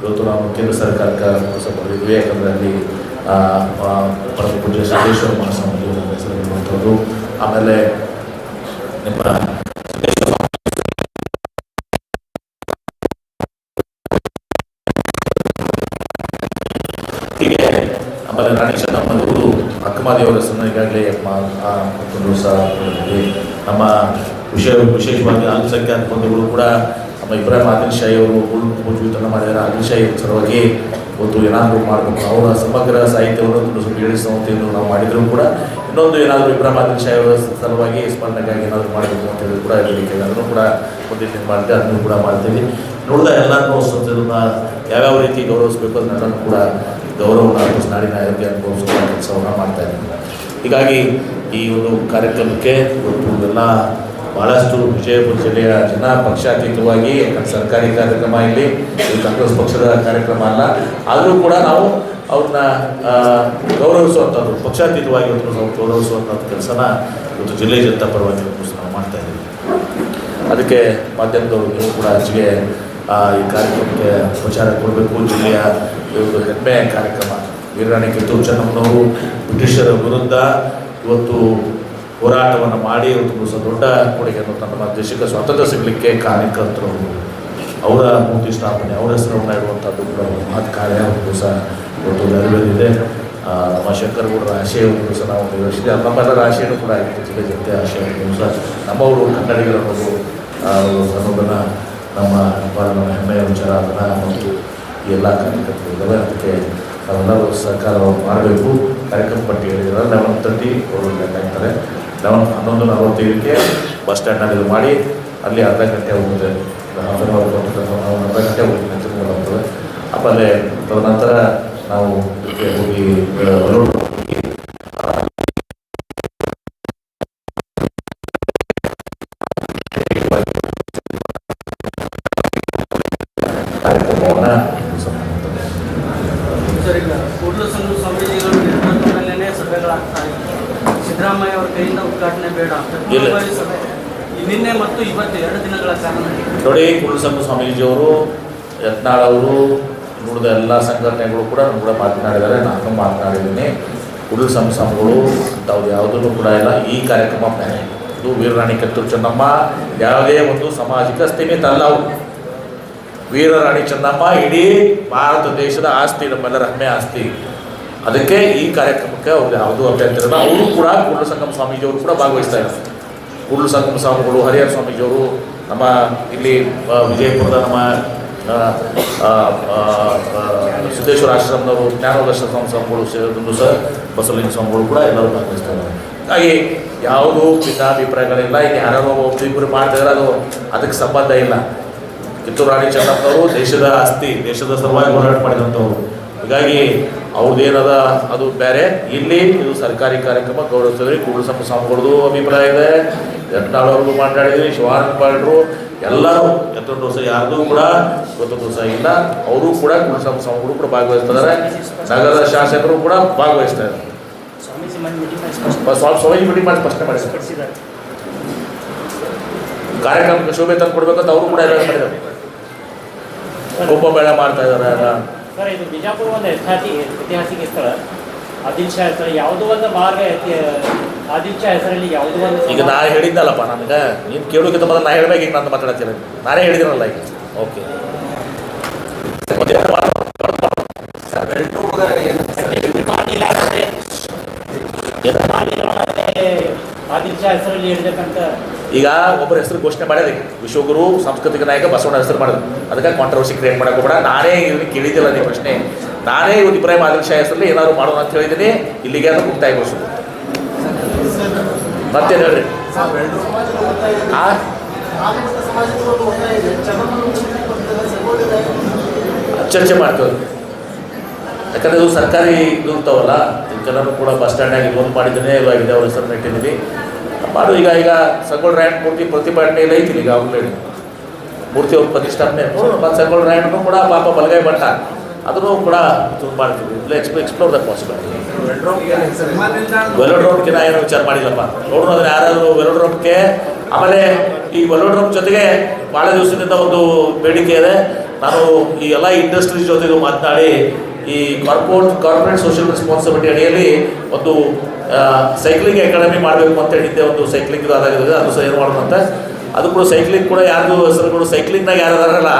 Speaker 1: ಇವತ್ತು ನಾವು ಕೇಂದ್ರ ಸರ್ಕಾರಕ್ಕೆ ಪುರಸಭೆ ಯಾಕಂದರೆ ಅಲ್ಲಿ ಪರಮ ಪೂಜ್ಯ ಸಿದ್ದೇಶ್ವರ ಮಹಾಸ್ವಾಮಿಯವರ ಹೆಸರಿರುವಂಥದ್ದು. ಆಮೇಲೆ ನಿಮ್ಮ ಹೀಗೆ ಆಮೇಲೆ ರಾಣಿ ಚೆನ್ನಮ್ಮನವರು ಅಕ್ಕಮಹಾದೇವರ ಹೆಸರನ್ನು ಈಗಾಗಲೇ ನಮ್ಮ ವಿಶೇಷವಾಗಿ ಅಲ್ಪಸಂಖ್ಯಾತ ಬಂಧುಗಳು ಕೂಡ ನಮ್ಮ ಇಬ್ರಾಹಿಂ ಆದಿಲ್ ಶಾಹಿ ಅವರು ಪೂಜೆ ವಿತರಣೆ ಮಾಡಿದ್ದಾರೆ. ಆದಿಲ್ ಶಾಹಿ ಸಲುವಾಗಿ ಇವತ್ತು ಏನಾದರೂ ಮಾಡಬೇಕು ಅವರ ಸಮಗ್ರ ಸಾಹಿತ್ಯವನ್ನು ಸ್ವಲ್ಪ ಹೇಳಿದ ಸಂಸ್ಥೆಯನ್ನು ನಾವು ಮಾಡಿದರೂ ಕೂಡ ಇನ್ನೊಂದು ಏನಾದರೂ ಇಬ್ರಾಹಿಂ ಆದಿಲ್ ಶಾಹಿ ಅವರ ಸಲುವಾಗಿ ಸ್ಮರಣೆಗಾಗಿ ಏನಾದರೂ ಮಾಡಬೇಕು ಅಂತ ಹೇಳಿ ಕೂಡ ಹೇಳಲಿಕ್ಕೆ ಅದನ್ನು ಕೂಡ ಮುಂದಿನ ಮಾಡಿದೆ ಅದನ್ನು ಕೂಡ ಮಾಡ್ತೀವಿ. ನೋಡಿದ ಎಲ್ಲರೂ ಸಂಸ್ಥೆಯನ್ನು ಯಾವ್ಯಾವ ರೀತಿ ಗೌರವಿಸಬೇಕು ಅದನ್ನೆಲ್ಲರೂ ಕೂಡ ಗೌರವವನ್ನು ನಾಡಿನ ಆರೋಗ್ಯ ಅನುಭವಿಸುವ ಕೆಲಸವನ್ನು ಮಾಡ್ತಾಯಿದ್ದೀವಿ. ಹೀಗಾಗಿ ಈ ಒಂದು ಕಾರ್ಯಕ್ರಮಕ್ಕೆ ಇವತ್ತು ಎಲ್ಲ ಭಾಳಷ್ಟು ವಿಜಯಪುರ ಜಿಲ್ಲೆಯ ಜನ ಪಕ್ಷಾತೀತವಾಗಿ ಸರ್ಕಾರಿ ಕಾರ್ಯಕ್ರಮ ಇಲ್ಲಿ ಕಾಂಗ್ರೆಸ್ ಪಕ್ಷದ ಕಾರ್ಯಕ್ರಮ ಅಲ್ಲ, ಆದರೂ ಕೂಡ ನಾವು ಅವ್ರನ್ನ ಗೌರವಿಸುವಂಥದ್ದು ಪಕ್ಷಾತೀತವಾಗಿ ಇವತ್ತು ನಾವು ಗೌರವಿಸುವಂಥದ್ದು ಕೆಲಸನ ಇವತ್ತು ಜಿಲ್ಲೆ ಜನತಾ ಪರವಾಗಿ ನಾವು ಮಾಡ್ತಾಯಿದ್ದೀವಿ. ಅದಕ್ಕೆ ಮಾಧ್ಯಮದವರು ನೀವು ಕೂಡ ಹೆಚ್ಚಿಗೆ ಈ ಕಾರ್ಯಕ್ರಮಕ್ಕೆ ಪ್ರಚಾರ ಕೊಡಬೇಕು. ಜಿಲ್ಲೆಯ ಒಂದು ಹೆಮ್ಮೆಯ ಕಾರ್ಯಕ್ರಮ ವೀರರಾಣಿ ಕಿತ್ತೂರು ಚೆನ್ನಮ್ಮನವರು ಬ್ರಿಟಿಷರ ವಿರುದ್ಧ ಇವತ್ತು ಹೋರಾಟವನ್ನು ಮಾಡಿ ಇವತ್ತು ದೊಡ್ಡ ಕೊಡುಗೆಯನ್ನು ತಮ್ಮ ದೇಶಕ್ಕೆ ಸ್ವಾತಂತ್ರ್ಯ ಸಿಗಲಿಕ್ಕೆ ಕಾರ್ಯಕರ್ತರು ಅವರ ಮೂರ್ತಿ ಸ್ಥಾಪನೆ ಅವರ ಹೆಸರನ್ನು ಇರುವಂಥದ್ದು ಕೂಡ ಮಹತ್ ಕಾರ್ಯ ಒಂದು ದಿವಸ ಇವತ್ತು ನೆರವೇರಿದೆ. ನಮ್ಮ ಶಂಕರಗೌಡರ ಆಶಯ ಒಂದು ದಿವಸ ನಾವು ನೆರವೇರಿಸಿದೆ. ನಮ್ಮೆಲ್ಲರ ಆಶಯನೂ ಕೂಡ ಆಗಿತ್ತು ಜಿಲ್ಲೆ ಜನತೆ ಆಶಯ ಒಂದು ದಿವಸ ನಮ್ಮವರು ಕನ್ನಡಿಗರ ಅನ್ನೋದನ್ನು ನಮ್ಮ ಭಾಳ ಹೆಮ್ಮೆಯ ವಿಚಾರ ಅದನ್ನು ಮತ್ತು ಈ ಎಲ್ಲ ಕಾರ್ಯಕರ್ತರು ಇದ್ದಾವೆ. ಅದಕ್ಕೆ ನಾವೆಲ್ಲರೂ ಸಹಕಾರ ಮಾಡಬೇಕು. ಕಾರ್ಯಕ್ರಮ ಪಟ್ಟಿ ಹೇಳಿದ್ರೆ 11:30 ಅವರು ಬೇಕಾಗ್ತಾರೆ. 11:45ಕ್ಕೆ ಬಸ್ ಸ್ಟ್ಯಾಂಡ್ನಲ್ಲಿ ಇದು ಮಾಡಿ ಅಲ್ಲಿ ಅರ್ಧ ಗಂಟೆ ಹೋಗುತ್ತೆ. ನಾವು ಅರ್ಧ ಗಂಟೆ ಹೋಗಿ ಆಗ್ತದೆ. ಆಮೇಲೆ ತದನಂತರ ನಾವು ಹೋಗಿ ಕಾರ್ಯಕ್ರಮವನ್ನು
Speaker 2: ಸಿದ್ದರಾಮಯ್ಯ ಅವರ ಕೈಯಿಂದ ಉದ್ಘಾಟನೆ ಬೇಡ ನಿನ್ನೆ ಮತ್ತು ಇವತ್ತು 2 ದಿನಗಳ ಕಾರಣ
Speaker 1: ನೋಡಿ. ಕೂಡಲಸಂಗಮ ಸ್ವಾಮೀಜಿಯವರು ಯತ್ನಾಳ್ ಅವರು ನೋಡಿದ ಎಲ್ಲ ಸಂಘಟನೆಗಳು ಕೂಡ ನಾನು ಕೂಡ ಮಾತನಾಡಿದ್ದಾರೆ, ನಾನು ಮಾತನಾಡಿದ್ದೀನಿ. ಕೂಡಲಸಂಗಮ ಸ್ವಾಮಿಗಳು ಅಂಥವ್ರು ಯಾವುದೂ ಕೂಡ ಇಲ್ಲ. ಈ ಕಾರ್ಯಕ್ರಮ ಬೇರೆ. ಇದು ವೀರರಾಣಿ ಕಿತ್ತೂರು ಚೆನ್ನಮ್ಮ ಯಾವುದೇ ಒಂದು ಸಾಮಾಜಿಕ ಸ್ಥಿಮಿತ ಅಲ್ಲ. ಅವರು ವೀರರಾಣಿ ಚೆನ್ನಮ್ಮ ಇಡೀ ಭಾರತ ದೇಶದ ಆಸ್ತಿ, ನಮ್ಮೆಲ್ಲರ ಹೆಮ್ಮೆ ಆಸ್ತಿ. ಅದಕ್ಕೆ ಈ ಕಾರ್ಯಕ್ರಮಕ್ಕೆ ಅವ್ರು ಯಾವುದೂ ಅಭ್ಯಂತರಲ್ಲ. ಅವರು ಕೂಡ ಕೂಡಲಸಂಗಮ ಸ್ವಾಮೀಜಿಯವರು ಕೂಡ ಭಾಗವಹಿಸ್ತಾ ಇದ್ದಾರೆ. ಕೂಡಲಸಂಗಮ ಸ್ವಾಮಿಗಳು, ಹರಿಹರ ಸ್ವಾಮೀಜಿಯವರು, ನಮ್ಮ ಇಲ್ಲಿ ವಿಜಯಪುರದ ನಮ್ಮ ಸಿದ್ದೇಶ್ವರ ಆಶ್ರಮದವರು, ಜ್ಞಾನೋದರ್ಶನ ಸ್ವಾಮಿಗಳು ಸೇರಿದ್ರು ಸಹ ಬಸವಲಿಂಗ ಸ್ವಾಮಿಗಳು ಕೂಡ ಎಲ್ಲರೂ ಭಾಗವಹಿಸ್ತಾ ಇದ್ದಾರೆ. ಹಾಗಾಗಿ ಯಾವುದೂ ಭಿನ್ನಾಭಿಪ್ರಾಯಗಳಿಲ್ಲ. ಈಗ ಯಾರೋ ಒಬ್ಬರಿಬ್ಬರು ಮಾಡ್ತಿದ್ದಾರೆ, ಅದು ಅದಕ್ಕೆ ಸಂಬಂಧ ಇಲ್ಲ. ಕಿತ್ತೂರು ರಾಣಿ ಚೆನ್ನಮ್ಮನವರು ದೇಶದ ಆಸ್ತಿ, ದೇಶದ ಸಲುವಾಗಿ ಹೋರಾಟ ಮಾಡಿದಂಥವ್ರು. ಹೀಗಾಗಿ ಅವ್ರದ್ದೇನದ ಅದು ಬೇರೆ. ಇಲ್ಲಿ ಇದು ಸರ್ಕಾರಿ ಕಾರ್ಯಕ್ರಮ ಗೌರವಿಸಿದ್ರಿ. ಕೂಡಲಸಂಗಮ ಸ್ವಾಮಿಗಳದ್ದು ಅಭಿಪ್ರಾಯ ಇದೆ, ಯತ್ನಾಳ್ ಅವ್ರಿಗೂ ಮಾತಾಡಿದ್ರಿ, ಶಿವಾನಂದ ಪಾಳ್ರು ಎಲ್ಲರೂ ಎತ್ತೊಂದು ದಿವಸ ಯಾರ್ದು ಕೂಡ ಇವತ್ತೊಂದು ದಿವಸ ಇಲ್ಲ. ಅವರು ಕೂಡ ಕೂಡಲಸಂಗಮ ಸ್ವಾಮಿಗಳು ಕೂಡ ಭಾಗವಹಿಸ್ತಿದ್ದಾರೆ. ನಗರದ ಶಾಸಕರು ಕೂಡ ಭಾಗವಹಿಸ್ತಾ ಇದ್ದಾರೆ. ಸ್ವಾಮೀಜಿ ಮೀಟಿಂಗ್ ಮಾಡಿ ಸ್ಪಷ್ಟನೆ ಮಾಡಿದ್ದಾರೆ. ಕಾರ್ಯಕ್ರಮಕ್ಕೆ ಶೋಭೆ ತಂದು ಕೊಡ್ಬೇಕಂತ ಅವರು ಕೂಡ ಎಲ್ಲ ಮಾಡಿದ್ದಾರೆ. ಕುಂಭಮೇಳ ಮಾಡ್ತಾ ಇದ್ದಾರೆ ಎಲ್ಲ.
Speaker 3: ಸರ್ ಇದು ಬಿಜಾಪುರ ಒಂದು ಐತಿಹಾಸಿಕ ಸ್ಥಳ, ಆದಿಲ್ ಶಾ ಹೆಸರು ಯಾವುದೋ ಒಂದು ಮಾರ್ಗ ಐತಿ, ಆದಿಲ್ ಶಾ ಹೆಸರಲ್ಲಿ ಯಾವುದೋ ಒಂದು.
Speaker 1: ಈಗ ನಾ ಹೇಳಿದ್ದಲ್ಲಪ್ಪ, ನನಗೆ ನೀನು ಕೇಳೋಕ್ಕಿಂತ ಮೊದಲು ನಾ ಹೇಳ್ಬೇಕು, ಈಗ ನಾನು ಮಾತಾಡ್ತೀನಿ, ನಾನೇ ಹೇಳಿದ್ದೀನಲ್ಲ ಈಗ. ಓಕೆ
Speaker 3: ಆದಿಲ್ ಶಾ ಹೆಸರಲ್ಲಿ ಹೇಳ್ಬೇಕಂತ
Speaker 1: ಈಗ ಒಬ್ಬರ ಹೆಸರು ಘೋಷಣೆ ಮಾಡ್ಯಾರ, ವಿಶ್ವಗುರು ಸಾಂಸ್ಕೃತಿಕ ನಾಯಕ ಬಸವಣ್ಣ ಹೆಸರು ಮಾಡೋದು. ಅದಕ್ಕೆ ಕಾಂಟ್ರವರ್ಸಿ ಕ್ರಿಯೇಟ್ ಮಾಡಕ್ಕೆ ಹೋಗ್ಬೇಡ. ನಾನೇ ಇದನ್ನು ಕೇಳಿದ್ದಿಲ್ಲ ನೀವು ಪ್ರಶ್ನೆ, ನಾನೇ ಇವತ್ತು ಇಬ್ರಾಹಿಂ ಆದಿಲ್ ಶಾ ಹೆಸರಲ್ಲಿ ಏನಾದ್ರು ಮಾಡೋಣ ಅಂತ ಹೇಳಿದ್ದೀನಿ. ಇಲ್ಲಿಗೆ ಅದು ಮುಕ್ತಾಯಗೊಳಿಸೋದು. ಮತ್ತೇನು ಹೇಳ್ರಿ? ಚರ್ಚೆ ಮಾಡ್ತೇವೆ, ಯಾಕಂದರೆ ಇದು ಸರ್ಕಾರಿ ಇದು ಇರ್ತಾವಲ್ಲ, ಕೆಲವರು ಕೂಡ ಬಸ್ ಸ್ಟ್ಯಾಂಡಾಗಿ ಒಂದು ಮಾಡಿದ್ದೇನೆ ಇವಾಗಿದೆ, ಅವ್ರ ಹೆಸರನ್ನು ಇಟ್ಟಿದ್ದೀವಿ ಮಾಡು. ಈಗ ಸಂಗೊಳ್ಳ ರಾಯಣ್ಣ ಮೂರ್ತಿ ಪ್ರತಿಭಟನೆ ಇಲ್ಲ ಐತಿ, ಈಗ ಆಲ್ರೆಡಿ ಮೂರ್ತಿ ಅವ್ರ ಪ್ರತಿಷ್ಠಾಪನೆ ಮತ್ತು ಸಂಗೊಳ್ಳ ರಾಯಣ್ಣನು ಕೂಡ ಪಾಪ ಬಲಗೈ ಬಟ್ಟ, ಅದನ್ನು ಕೂಡ ಇದು ಮಾಡ್ತೀವಿ. ಇಲ್ಲ ಎಕ್ಸ್ಪ್ಲೋರ್ ದ ಪಾಸಿಬಿಲಿಟಿ. ವೆಲೋಡ್ರೋಮ್ಗೆ ಏನೋ ವಿಚಾರ ಮಾಡಿಲ್ಲಪ್ಪ, ನೋಡೋಣ ಅದನ್ನು ಯಾರಾದರೂ ವೆಲೋಡ್ರೋಮ್ಗೆ. ಆಮೇಲೆ ಈ ವೆಲೋಡ್ರೋಮ್ ಜೊತೆಗೆ ಭಾಳ ದಿವಸದಿಂದ ಒಂದು ಬೇಡಿಕೆ ಇದೆ. ನಾನು ಈ ಎಲ್ಲ ಇಂಡಸ್ಟ್ರೀಸ್ ಜೊತೆಗೂ ಮಾತನಾಡಿ ಈ ಕಾರ್ಪೊರೇಟ್ ಸೋಷಿಯಲ್ ರೆಸ್ಪಾನ್ಸಿಬಿಲಿಟಿ ಅಡಿಯಲ್ಲಿ ಒಂದು ಸೈಕ್ಲಿಂಗ್ ಅಕಾಡೆಮಿ ಮಾಡಬೇಕು ಅಂತ ಹೇಳಿದ್ದೆ. ಒಂದು ಸೈಕ್ಲಿಂಗ್ ಇದು ಅದಾಗಿದೆ, ಅದು ಸಹ ಏನು ಮಾಡೋಣ ಅಂತ. ಅದು ಕೂಡ ಸೈಕ್ಲಿಂಗ್ ಕೂಡ ಯಾರ್ದು ಹೆಸರುಗಳು ಸೈಕ್ಲಿಂಗ್ನಾಗ ಯಾರದಾರಲ್ಲ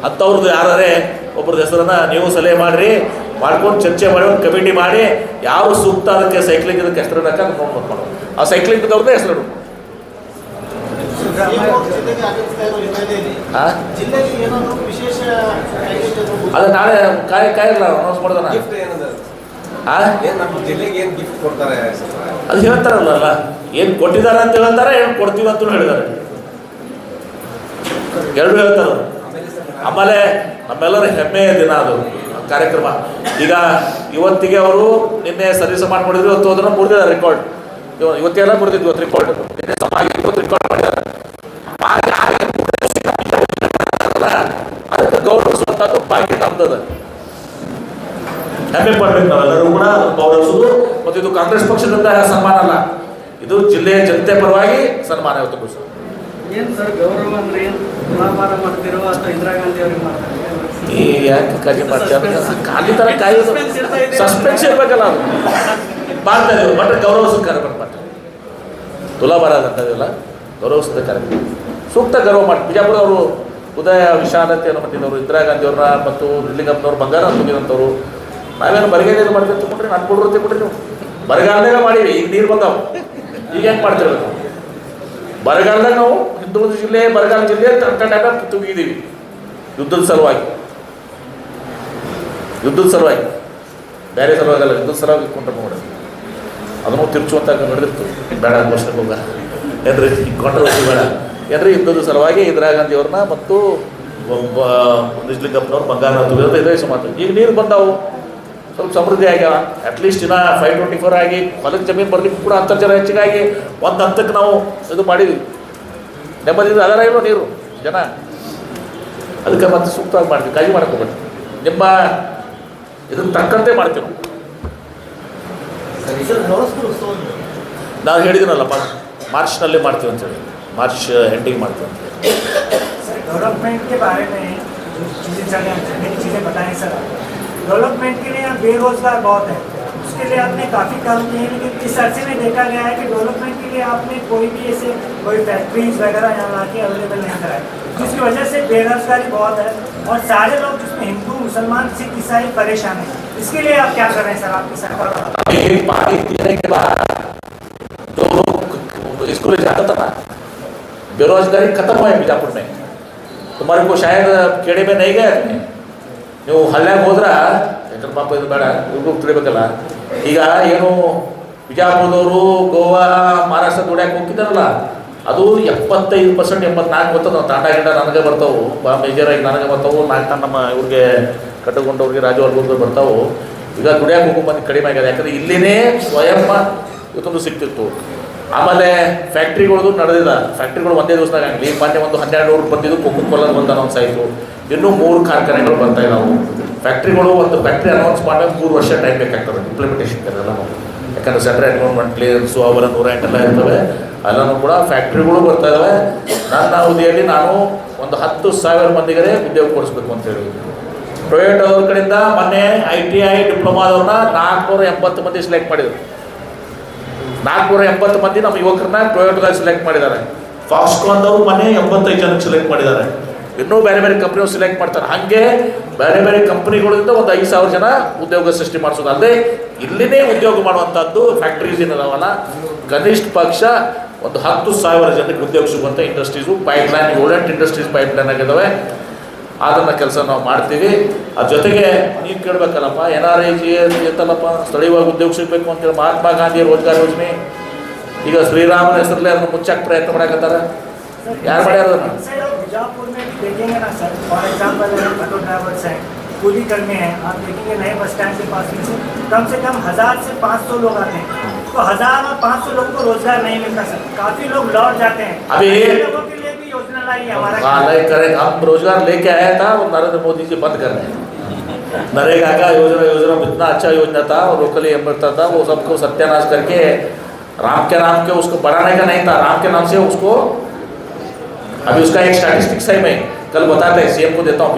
Speaker 1: ಅಂಥವ್ರದ್ದು ಯಾರೇ ಒಬ್ರದ್ದು ಹೆಸರನ್ನು ನೀವು ಸಲಹೆ ಮಾಡಿರಿ, ಮಾಡ್ಕೊಂಡು ಚರ್ಚೆ ಮಾಡಿ ಒಂದು ಕಮಿಟಿ ಮಾಡಿ ಯಾವ ಸೂಕ್ತ ಅದಕ್ಕೆ ಸೈಕ್ಲಿಂಗ್ ಇದಕ್ಕೆ ಹೆಸರು ಇಡಕ್ಕೆ ಅದು ನೋಡ್ಕೊಂಡು ಮಾಡೋದು. ಆ ಸೈಕ್ಲಿಂಗ್ದವ್ರದ್ದೇ ಹೆಸರು. ಅದು ನಾಳೆ ಕಾಯಿಲ್ಲ ಅನೌನ್ಸ್ ಮಾಡೋದನ್ನ. ಅದು ಹೇಳ್ತಾರಲ್ಲ, ಏನು ಕೊಟ್ಟಿದ್ದಾರೆ ಅಂತ ಹೇಳ್ತಾರೆ, ಏನು ಕೊಡ್ತೀವಿ ಅಂತ ಹೇಳಿದ್ದಾರೆ, ಎರಡು ಹೇಳ್ತಾರೆ. ಆಮೇಲೆ ನಮ್ಮೆಲ್ಲರ ಹೆಮ್ಮೆಯ ದಿನ ಅದು ಕಾರ್ಯಕ್ರಮ. ಈಗ ಇವತ್ತಿಗೆ ಅವರು ನಿನ್ನೆ ಸರ್ವಿಸ್ ಮಾಡ್ಕೊಂಡಿದ್ರು, ಇವತ್ತು ಅದನ್ನು ಮುರಿದಿದ್ದಾರೆ ರೆಕಾರ್ಡ್. ಇವತ್ತೆಲ್ಲ ಮುರಿದಿದ್ವಿ, ಇವತ್ತು ರೆಕಾರ್ಡ್ ಇವತ್ತು ರೆಕಾರ್ಡ್ ಮಾಡಿದ್ದಾರೆ. ಅದಕ್ಕೆ ಗೌರವಿಸುವಂಥದ್ದು ಬಾಕಿ ನಮ್ದದ. ಹೆಮ್ಮೆ ಪಡ್ಬೇಕು ನಾವೆಲ್ಲರೂ ಕೂಡ ಗೌರವಿಸೋದು. ಮತ್ತು ಇದು ಕಾಂಗ್ರೆಸ್ ಪಕ್ಷದಿಂದ ಸನ್ಮಾನ ಅಲ್ಲ, ಇದು ಜಿಲ್ಲೆಯ ಜನತೆ ಪರವಾಗಿ ಸನ್ಮಾನ ಇವತ್ತು.
Speaker 2: ಏನು ಸರ್ ಗೌರವ ಅಂದ್ರೆ ಏನು? ತುಲಾಭಾರ ಮಾಡ್ತಿರೋ ಅಥವಾ ಇಂದಿರಾ ಗಾಂಧಿ ಅವ್ರಿಗೆ ಮಾಡ್ತಾರೆ?
Speaker 1: ಈ ಯಾಕೆ ಕಾಳಜಿ ಮಾಡ್ತಾರೆ? ಖಾಲಿ ಥರ ಕಾಯೋದು ಸಸ್ಪೆನ್ಸ್ ಇರಬೇಕಲ್ಲ, ಅದು ಮಾಡ್ತಾ ಇದ್ದೀವಿ. ಬಟ್ ಗೌರವಿಸೋ ಕಾರ್ಯಕ್ರಮ ಮಾಡ್ತಾರೆ. ತುಲಾಭಾರ ಅಂತದಿಲ್ಲ, ಗೌರವಿಸಿದ ಕಾರ್ಯಕ್ರಮ ಸೂಕ್ತ ಗೌರವ ಮಾಡಿ. ಬಿಜಾಪುರ ಅವರು ಉದಯ ವಿಶಾಲತೆಯನ್ನು ಮಟ್ಟಿನವರು, ಇಂದಿರಾ ಗಾಂಧಿಯವ್ರನ್ನ ಮತ್ತು ನಿಲ್ಲಿಂಗಪ್ಪನವ್ರು ಬಂಗಾರ ತುಂಬಿದಂಥವ್ರು. ನಾವೇನು ಬರಗಾಲ ಇದು ಮಾಡ್ಕೊಂಡು ತಗೊಂಡ್ರಿ, ನಾನು ಕೊಡ್ರಿ ಕೊಡ್ರಿ. ನೀವು ಬರಗಾಲದಾಗ ಮಾಡೀವಿ, ಈಗ ನೀರು ಬಂದಾವು, ಈಗ ಹೆಂಗೆ ಮಾಡ್ತಿರ್ಬೇಕು? ಬರಗಾಲದಾಗ ನಾವು ಹಿಂದುಳಿದ ಜಿಲ್ಲೆ, ಬರಗಾಲ ಜಿಲ್ಲೆ ತಂಟಾಗ ತುಂಬಿದ್ದೀವಿ ಯುದ್ಧದ ಸಲುವಾಗಿ. ಬೇರೆ ಸಲುವಾಗಿ ಅಲ್ಲ, ಯುದ್ಧದ ಸಲುವಾಗಿ ಕೊಂಡ್ರೆ ನೋಡಿ ಅದನ್ನು ತಿರ್ಚುವಂತ ನಡೆದಿರ್ತು. ಬೇಡ ವರ್ಷಕ್ಕೆ ಹೋಗ ಏನ್ರಿ ಕಾಂಟ್ರವರ್ಸಿ ಬೇಡ ಏನ್ರಿ. ಯುದ್ಧದ ಸಲುವಾಗಿ ಇಂದಿರಾ ಗಾಂಧಿ ಅವ್ರನ್ನ ಮತ್ತು ನಿಜಲಿಂಗಪ್ಪನವ್ರು ಬಂಗಾರ ತುಂಬಿರೋದು ಇದೇ ಮಾತು. ಈಗ ನೀರು ಬಂದಾವು, ಸ್ವಲ್ಪ ಸಮೃದ್ಧಿ ಆಗ್ಯಾವ. ಅಟ್ಲೀಸ್ಟ್ ಇನ್ನ 524 ಆಗಿ ಹೊಲಕ್ಕೆ ಜಮೀನು ಬರ್ಲಿಕ್ಕೆ ಕೂಡ ಅಂತರ್ಜಲ ಹೆಚ್ಚಿಗಾಗಿ ಒಂದು ಹಂತಕ್ಕೆ ನಾವು ಇದು ಮಾಡಿದ್ವಿ. ನೆಮ್ಮದಿಯಿಂದ ಅದರ ಇಲ್ಲೋ ನೀರು ಜನ. ಅದಕ್ಕೆ ಮತ್ತೆ ಸೂಕ್ತವಾಗಿ ಮಾಡ್ತೀವಿ, ಕಾಳಜಿ ಮಾಡಕ್ಕೆ ಹೋಗ್ಬೇಡಿ. ನಿಮ್ಮ ಇದನ್ನು ತಕ್ಕಂತೆ ಮಾಡ್ತೀವಿ ನಾವು ಹೇಳಿದ್ದೀನಲ್ಲಪ್ಪ, ಮಾರ್ಚ್ನಲ್ಲಿ ಮಾಡ್ತೀವಿ ಅಂತೇಳಿ, ಮಾರ್ಚ್ ಎಂಡಿಂಗ್ ಮಾಡ್ತೀವಿ ಅಂತ.
Speaker 4: डेवलपमेंट के बारे में जो चीज़ें बताएं सर, डेवलपमेंट के लिए यहाँ बेरोजगार बहुत है, उसके लिए आपने काफ़ी काम किए हैं, लेकिन इस अर्से में देखा गया है कि डेवलपमेंट के लिए आपने कोई भी ऐसे कोई फैक्ट्रीज वगैरह यहाँ ला के अवेलेबल नहीं कराए, जिसकी वजह से बेरोजगारी बहुत है और सारे लोग जिसमें हिंदू मुसलमान सिख ईसाई परेशान हैं. इसके लिए आप क्या कर रहे हैं सर, आपकी सरकार?
Speaker 1: पानी देने के बाद जो स्कूल जाता था ना, बेरोजगारी खत्म हुआ है बीजापुर में. तुम्हारे को शायद खेड़े में नहीं गए तुम्हें, ನೀವು ಹಳ್ಳ್ಯಾಗ ಹೋದ್ರ ಯಾಕಂದ್ರೆ ಪಾಪ ಇದು ಬೇಡ, ಇವ್ರಿಗೂ ತಿಳಿಬೇಕಲ್ಲ. ಈಗ ಏನು ಬಿಜಾಪುರದವರು ಗೋವಾ ಮಹಾರಾಷ್ಟ್ರ ದುಡ್ಯಾಕೆ ಹೋಗ್ತಿದ್ದಾರಲ್ಲ, ಅದು 75% 84 ಬರ್ತದೆ. ತಾಂಡ ಗಿಂಡ ನನಗೆ ಬರ್ತಾವೆ, ಮೇಜರಾಗಿ ನನಗೆ ಬರ್ತಾವೆ. 4 ಟನ್ ನಮ್ಮ ಇವ್ರಿಗೆ ಕಟ್ಟಕೊಂಡವ್ರಿಗೆ ರಾಜವರ್ಗವ್ರಿಗೆ ಬರ್ತಾವೆ. ಈಗ ದುಡ್ಯಾಕೆ ಹೋಗೋ ಮಂದಿ ಕಡಿಮೆ ಆಗ್ಯದ, ಯಾಕಂದರೆ ಇಲ್ಲಿನೇ ಸ್ವಯಂ ಇವತ್ತೊಂದು ಸಿಕ್ತಿತ್ತು. ಆಮೇಲೆ ಫ್ಯಾಕ್ಟ್ರಿಗಳದು ನಡೆದಿಲ್ಲ, ಫ್ಯಾಕ್ಟ್ರಿಗಳು ಒಂದೇ ದಿವಸದಾಗ ಆಗಲಿ. ಮೊನ್ನೆ ಒಂದು 1200 ಬಂದಿದ್ದು ಕೊಕ್ಕುಕೊಳ್ಳೋದು ಒಂದು ಅನೌನ್ಸ್ ಆಯಿತು. ಇನ್ನೂ 3 ಕಾರ್ಖಾನೆಗಳು ಬರ್ತಾ ಇದ್ದಾವೆ. ಫ್ಯಾಕ್ಟ್ರಿಗಳು ಒಂದು ಫ್ಯಾಕ್ಟ್ರಿ ಅನೌನ್ಸ್ ಮಾಡಬೇಕು 3 ವರ್ಷ ಟೈಮ್ ಬೇಕಾಗ್ತದೆ ಇಂಪ್ಲಿಮೆಂಟೇಷನ್ ಎಲ್ಲ. ಯಾಕಂದರೆ ಸೆಂಟ್ರಲ್ ಎನ್ವಿರಾನ್ಮೆಂಟ್ ಕ್ಲಿಯರೆನ್ಸು ಅವರ 108 ಎಲ್ಲ ಇರ್ತವೆ. ಎಲ್ಲನೂ ಕೂಡ ಫ್ಯಾಕ್ಟ್ರಿಗಳು ಬರ್ತಾ ಇದ್ದಾವೆ. ನನ್ನ ಅವಧಿಯಲ್ಲಿ ನಾನು ಒಂದು 10,000 ಮಂದಿಗೆ ಉದ್ಯೋಗ ಕೊಡಿಸ್ಬೇಕು ಅಂತ ಹೇಳಿ ಟೊಯೋಟೋದವ್ರ ಕಡೆಯಿಂದ ಮೊನ್ನೆ ITI ಡಿಪ್ಲೊಮಾದವ್ರನ್ನ 480 ಮಂದಿ ಸೆಲೆಕ್ಟ್ ಮಾಡಿದರು. 480 ಮಂದಿ ನಮ್ಮ ಯುವಕರನ್ನ ಟೊಯೋಟೋದಾಗ ಸೆಲೆಕ್ಟ್ ಮಾಡಿದ್ದಾರೆ. ಫಾಕ್ಸ್ಕಾನ್ದವರು ಮೊನ್ನೆ 85 ಜನಕ್ಕೆ ಸೆಲೆಕ್ಟ್ ಮಾಡಿದ್ದಾರೆ. ಇನ್ನೂ ಬೇರೆ ಬೇರೆ ಕಂಪ್ನಿಯವ್ರು ಸೆಲೆಕ್ಟ್ ಮಾಡ್ತಾರೆ. ಹಾಗೆ ಬೇರೆ ಬೇರೆ ಕಂಪ್ನಿಗಳಿಂದ ಒಂದು 5,000 ಜನ ಉದ್ಯೋಗ ಸೃಷ್ಟಿ ಮಾಡಿಸೋದು ಅಲ್ಲದೆ ಇಲ್ಲಿನೇ ಉದ್ಯೋಗ ಮಾಡುವಂಥದ್ದು ಫ್ಯಾಕ್ಟ್ರೀಸ್ ಏನಿದಾವಲ್ಲ, ಕನಿಷ್ಠ ಪಕ್ಷ ಒಂದು 10,000 ಜನಕ್ಕೆ ಉದ್ಯೋಗ ಸಿಗುವಂಥ ಇಂಡಸ್ಟ್ರೀಸು ಪೈಪ್ಲೈನ್ 7-8 ಇಂಡಸ್ಟ್ರೀಸ್ ಪೈಪ್ಲೈನ್ ಆಗಿದ್ದಾವೆ. ಅದನ್ನು ಕೆಲಸ ನಾವು ಮಾಡ್ತೀವಿ. ಅದ್ರ ಜೊತೆಗೆ ನೀವು ಕೇಳಬೇಕಲ್ಲಪ್ಪ, NRIG ಎಂತಲ್ಲಪ್ಪ ಸ್ಥಳೀಯವಾಗಿ ಉದ್ಯೋಗ ಸಿಗಬೇಕು ಅಂತೇಳಿ ಮಹಾತ್ಮ ಗಾಂಧಿ ರೋಜ್ಗಾರ್ ಯೋಜನೆ ಈಗ ಶ್ರೀರಾಮನ ಹೆಸರಲ್ಲೇ ಅದನ್ನು ಮುಚ್ಚಕ್ಕೆ ಪ್ರಯತ್ನ ಮಾಡಕತ್ತಾರೆ. ಯಾರು ಮಾಡ್ಯಾರ ಅದನ್ನು?
Speaker 4: बीजापुर में भी देखेंगे ना sir, for example auto drivers हैं, कूली कर्मी हैं, आप देखेंगे नए बस स्टैंड के पास में से कम 1000 से 500 लोग आते हैं, तो 1000 और 500 लोगों को रोजगार नहीं मिलता सर, काफी लोग लौट जाते हैं.
Speaker 1: अभी
Speaker 4: लोगों के लिए भी योजना लाई है हमारा.
Speaker 1: हाँ नहीं करें, हम रोजगार लेके आया था और नरेंद्र मोदी जी बंद कर रहे हैं. नरेगा का योजना इतना अच्छा योजना था और लोकली मिलता था, वो सबको सत्यानाश करके राम के नाम के उसको बढ़ाने का नहीं था, राम के नाम से उसको अभी उसका एक स्टैटिस्टिक्स है, मैं कल बताते हैं CM को देता हूँ.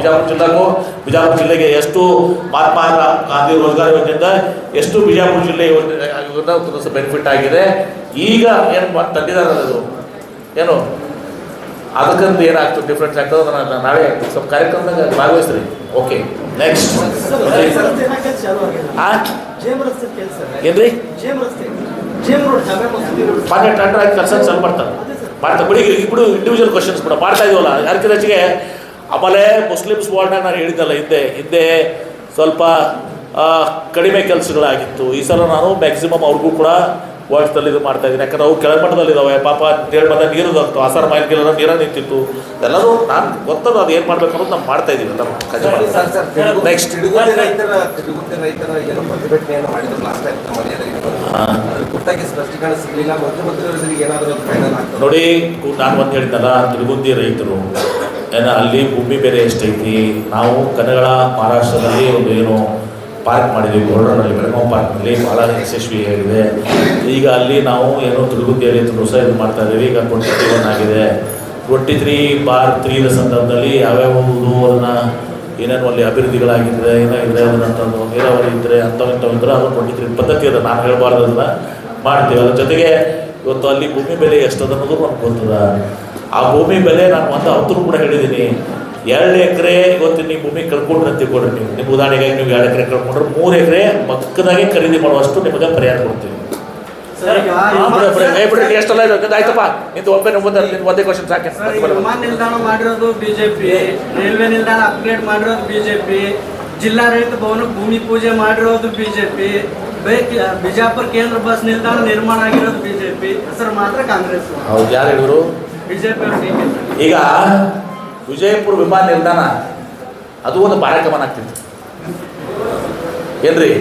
Speaker 1: ಬಿಜಾಪುರ ಜಿಲ್ಲೆಗೆ ಎಷ್ಟು ಮಹಾತ್ಮ ಗಾಂಧಿ ರೋಜ್ಗಾರ್ ಯೋಜನೆಯಿಂದ ಎಷ್ಟು ಬಿಜಾಪುರ ಜಿಲ್ಲೆ ಯೋಜನೆ ಬೆನಿಫಿಟ್ ಆಗಿದೆ. ಈಗ ಏನು ತಂದಿದ್ದಾರೆ ಅದು ಏನು ಅದಕ್ಕಂತ ಏನಾಗ್ತದೆ ಡಿಫ್ರೆನ್ಸ್ ಆಗ್ತದೆ, ಅದನ್ನು ನಾಳೆ ಸ್ವಲ್ಪ ಕಾರ್ಯಕ್ರಮದಾಗ ಭಾಗವಹಿಸ್ರಿ. ಓಕೆ ನೆಕ್ಸ್ಟ್ ಏನ್ರಿ ಮೊನ್ನೆ ಟೆಂಡರ್ ಆಗಿ ಕೆಲಸ ಚಾಲು ಮಾಡ್ತಾರೆ ಬಿಡಿ. ఇప్పుడు ಇಂಡಿವಿಜುವಲ್ ಕ್ವಶನ್ಸ್ ಕೂಡ ಮಾಡ್ತಾ ಇದೀವಲ್ಲ ಯಾರಕ್ಕೆ ಹೆಚ್ಚಿಗೆ. ಆಮೇಲೆ ಮುಸ್ಲಿಮ್ಸ್ ವಾರ್ಡ್ನಾಗ ನಾನು ಹೇಳಿದ್ದಲ್ಲ ಹಿಂದೆ ಸ್ವಲ್ಪ ಕಡಿಮೆ ಕೆಲಸಗಳಾಗಿತ್ತು. ಈ ಸಲ ನಾನು ಮ್ಯಾಕ್ಸಿಮಮ್ ಅವ್ರಿಗೂ ಕೂಡ ವಾರ್ಡ್ಸಲ್ಲಿ ಇದು ಮಾಡ್ತಾ ಇದ್ದೀನಿ. ಯಾಕಂದ್ರೆ ಅವು ಕೆಳಮಟ್ಟದಲ್ಲಿದ್ದಾವೆ, ಪಾಪ ಮಟ್ಟ ನೀರು ಬಂತು, ಆಸಾರ ಮೈಲ್ಗೆಲ್ಲ ನೀರ ನಿಂತಿತ್ತು. ಎಲ್ಲರೂ ನಾನು ಗೊತ್ತದ ಅದು ಏನು ಮಾಡಬೇಕು ಅನ್ನೋದು ನಾವು ಮಾಡ್ತಾ ಇದ್ದೀವಿ ಎಲ್ಲ. ನೆಕ್ಸ್ಟ್ ನೋಡಿ, ನಾನು ಒಂದು ಹೇಳಿದ್ದಲ್ಲ, ತಿರುಗುಂದಿ ರೈತರು ಅಲ್ಲಿ ಭೂಮಿ ಬೆಲೆ ಎಷ್ಟೈತಿ. ನಾವು ಕನ್ನಡ ಮಹಾರಾಷ್ಟ್ರದಲ್ಲಿ ಒಂದು ಏನು ಪಾರ್ಕ್ ಮಾಡಿದ್ದೀವಿ ಬೋರ್ಡರ್ನಲ್ಲಿ, ಬೆಳಗಾವಿ ಪಾರ್ಕ್ನಲ್ಲಿ ಭಾಳ ಯಶಸ್ವಿಯಾಗಿದೆ. ಈಗ ಅಲ್ಲಿ ನಾವು ಏನೋ ತಿರುಗುಂದಿಯಲ್ಲಿ ಹೊಸ ಇದು ಮಾಡ್ತಾ ಇದ್ದೀವಿ. ಈಗ 21 ಆಗಿದೆ. 23/3 ಸಂದರ್ಭದಲ್ಲಿ ಯಾವ್ಯಾವ ಅದನ್ನು ಏನೇನು ಅಲ್ಲಿ ಅಭಿವೃದ್ಧಿಗಳಾಗಿದ್ದರೆ ಏನಾಗಿದೆ ಅದನ್ನಂಥದ್ದು ನೀರಾವರಿ ಇದ್ದರೆ ಅಂಥವು ಇದ್ದರೆ ಅದು 23 ಪದ್ಧತಿ ಇದೆ, ನಾನು ಹೇಳಬಾರ್ದು ಅದನ್ನು ಮಾಡ್ತೀವಿ. ಅದ್ರ ಜೊತೆಗೆ ಇವತ್ತು ಅಲ್ಲಿ ಭೂಮಿ ಬೆಲೆ ಎಷ್ಟದ ಅನ್ನೋದು ನಮ್ಗೆ ಗೊತ್ತದ. ಆ ಭೂಮಿ ಬೆಲೆ ನಾನು ಒಂದು ಅವತ್ತು ಕೂಡ ಹೇಳಿದ್ದೀನಿ, 2 ಎಕರೆ ಇವತ್ತು ನೀವು ಭೂಮಿ ಕಳ್ಕೊಂಡ್ರೆ ಅಂತ ಕೊಡ್ರಿ. ನಿಮ್ಮ ಉದಾಹರಣೆಗೆ ನೀವು 2 ಎಕರೆ ಕಳ್ಕೊಂಡ್ರೆ 3 ಎಕರೆ ಮಕ್ಕದಾಗೆ ಖರೀದಿ ಮಾಡುವಷ್ಟು ನಿಮಗೆ ಪರಿಹಾರ ಕೊಡ್ತೀವಿ. ಎಷ್ಟೆಲ್ಲ ಇರೋದು ಆಯ್ತಪ್ಪ, ಇದು ಒಂದೇ ಕ್ವಶನ್ ಸಾಕೆ.
Speaker 2: ವಿಮಾನ ನಿಲ್ದಾಣ ಮಾಡಿರೋದು ಬಿಜೆಪಿ, ರೈಲ್ವೆ ನಿಲ್ದಾಣ ಅಪ್ಗ್ರೇಡ್ ಮಾಡಿರೋದು ಬಿಜೆಪಿ, ಜಿಲ್ಲಾ ರೈತ ಭವನ ಭೂಮಿ ಪೂಜೆ ಮಾಡಿರೋದು ಬಿಜೆಪಿ, ಬಿಜಾಪುರ ಕೇಂದ್ರ ಬಸ್ ನಿಲ್ದಾಣ ನಿರ್ಮಾಣ ಆಗಿರೋದು ಬಿಜೆಪಿ, ಹೆಸರು ಮಾತ್ರ ಕಾಂಗ್ರೆಸ್.
Speaker 1: ಹೌದು, ಯಾರು ಹೇಳಿದ್ರು?
Speaker 2: ಬಿಜೆಪಿ ಅವರು.
Speaker 1: ಈಗ ವಿಜಯಪುರ ವಿಮಾನ ನಿಲ್ದಾಣ ಅದು ಒಂದು ಕಾರ್ಯಕ್ರಮ ಆಗ್ತಿತ್ತು ಏನ್ರಿ.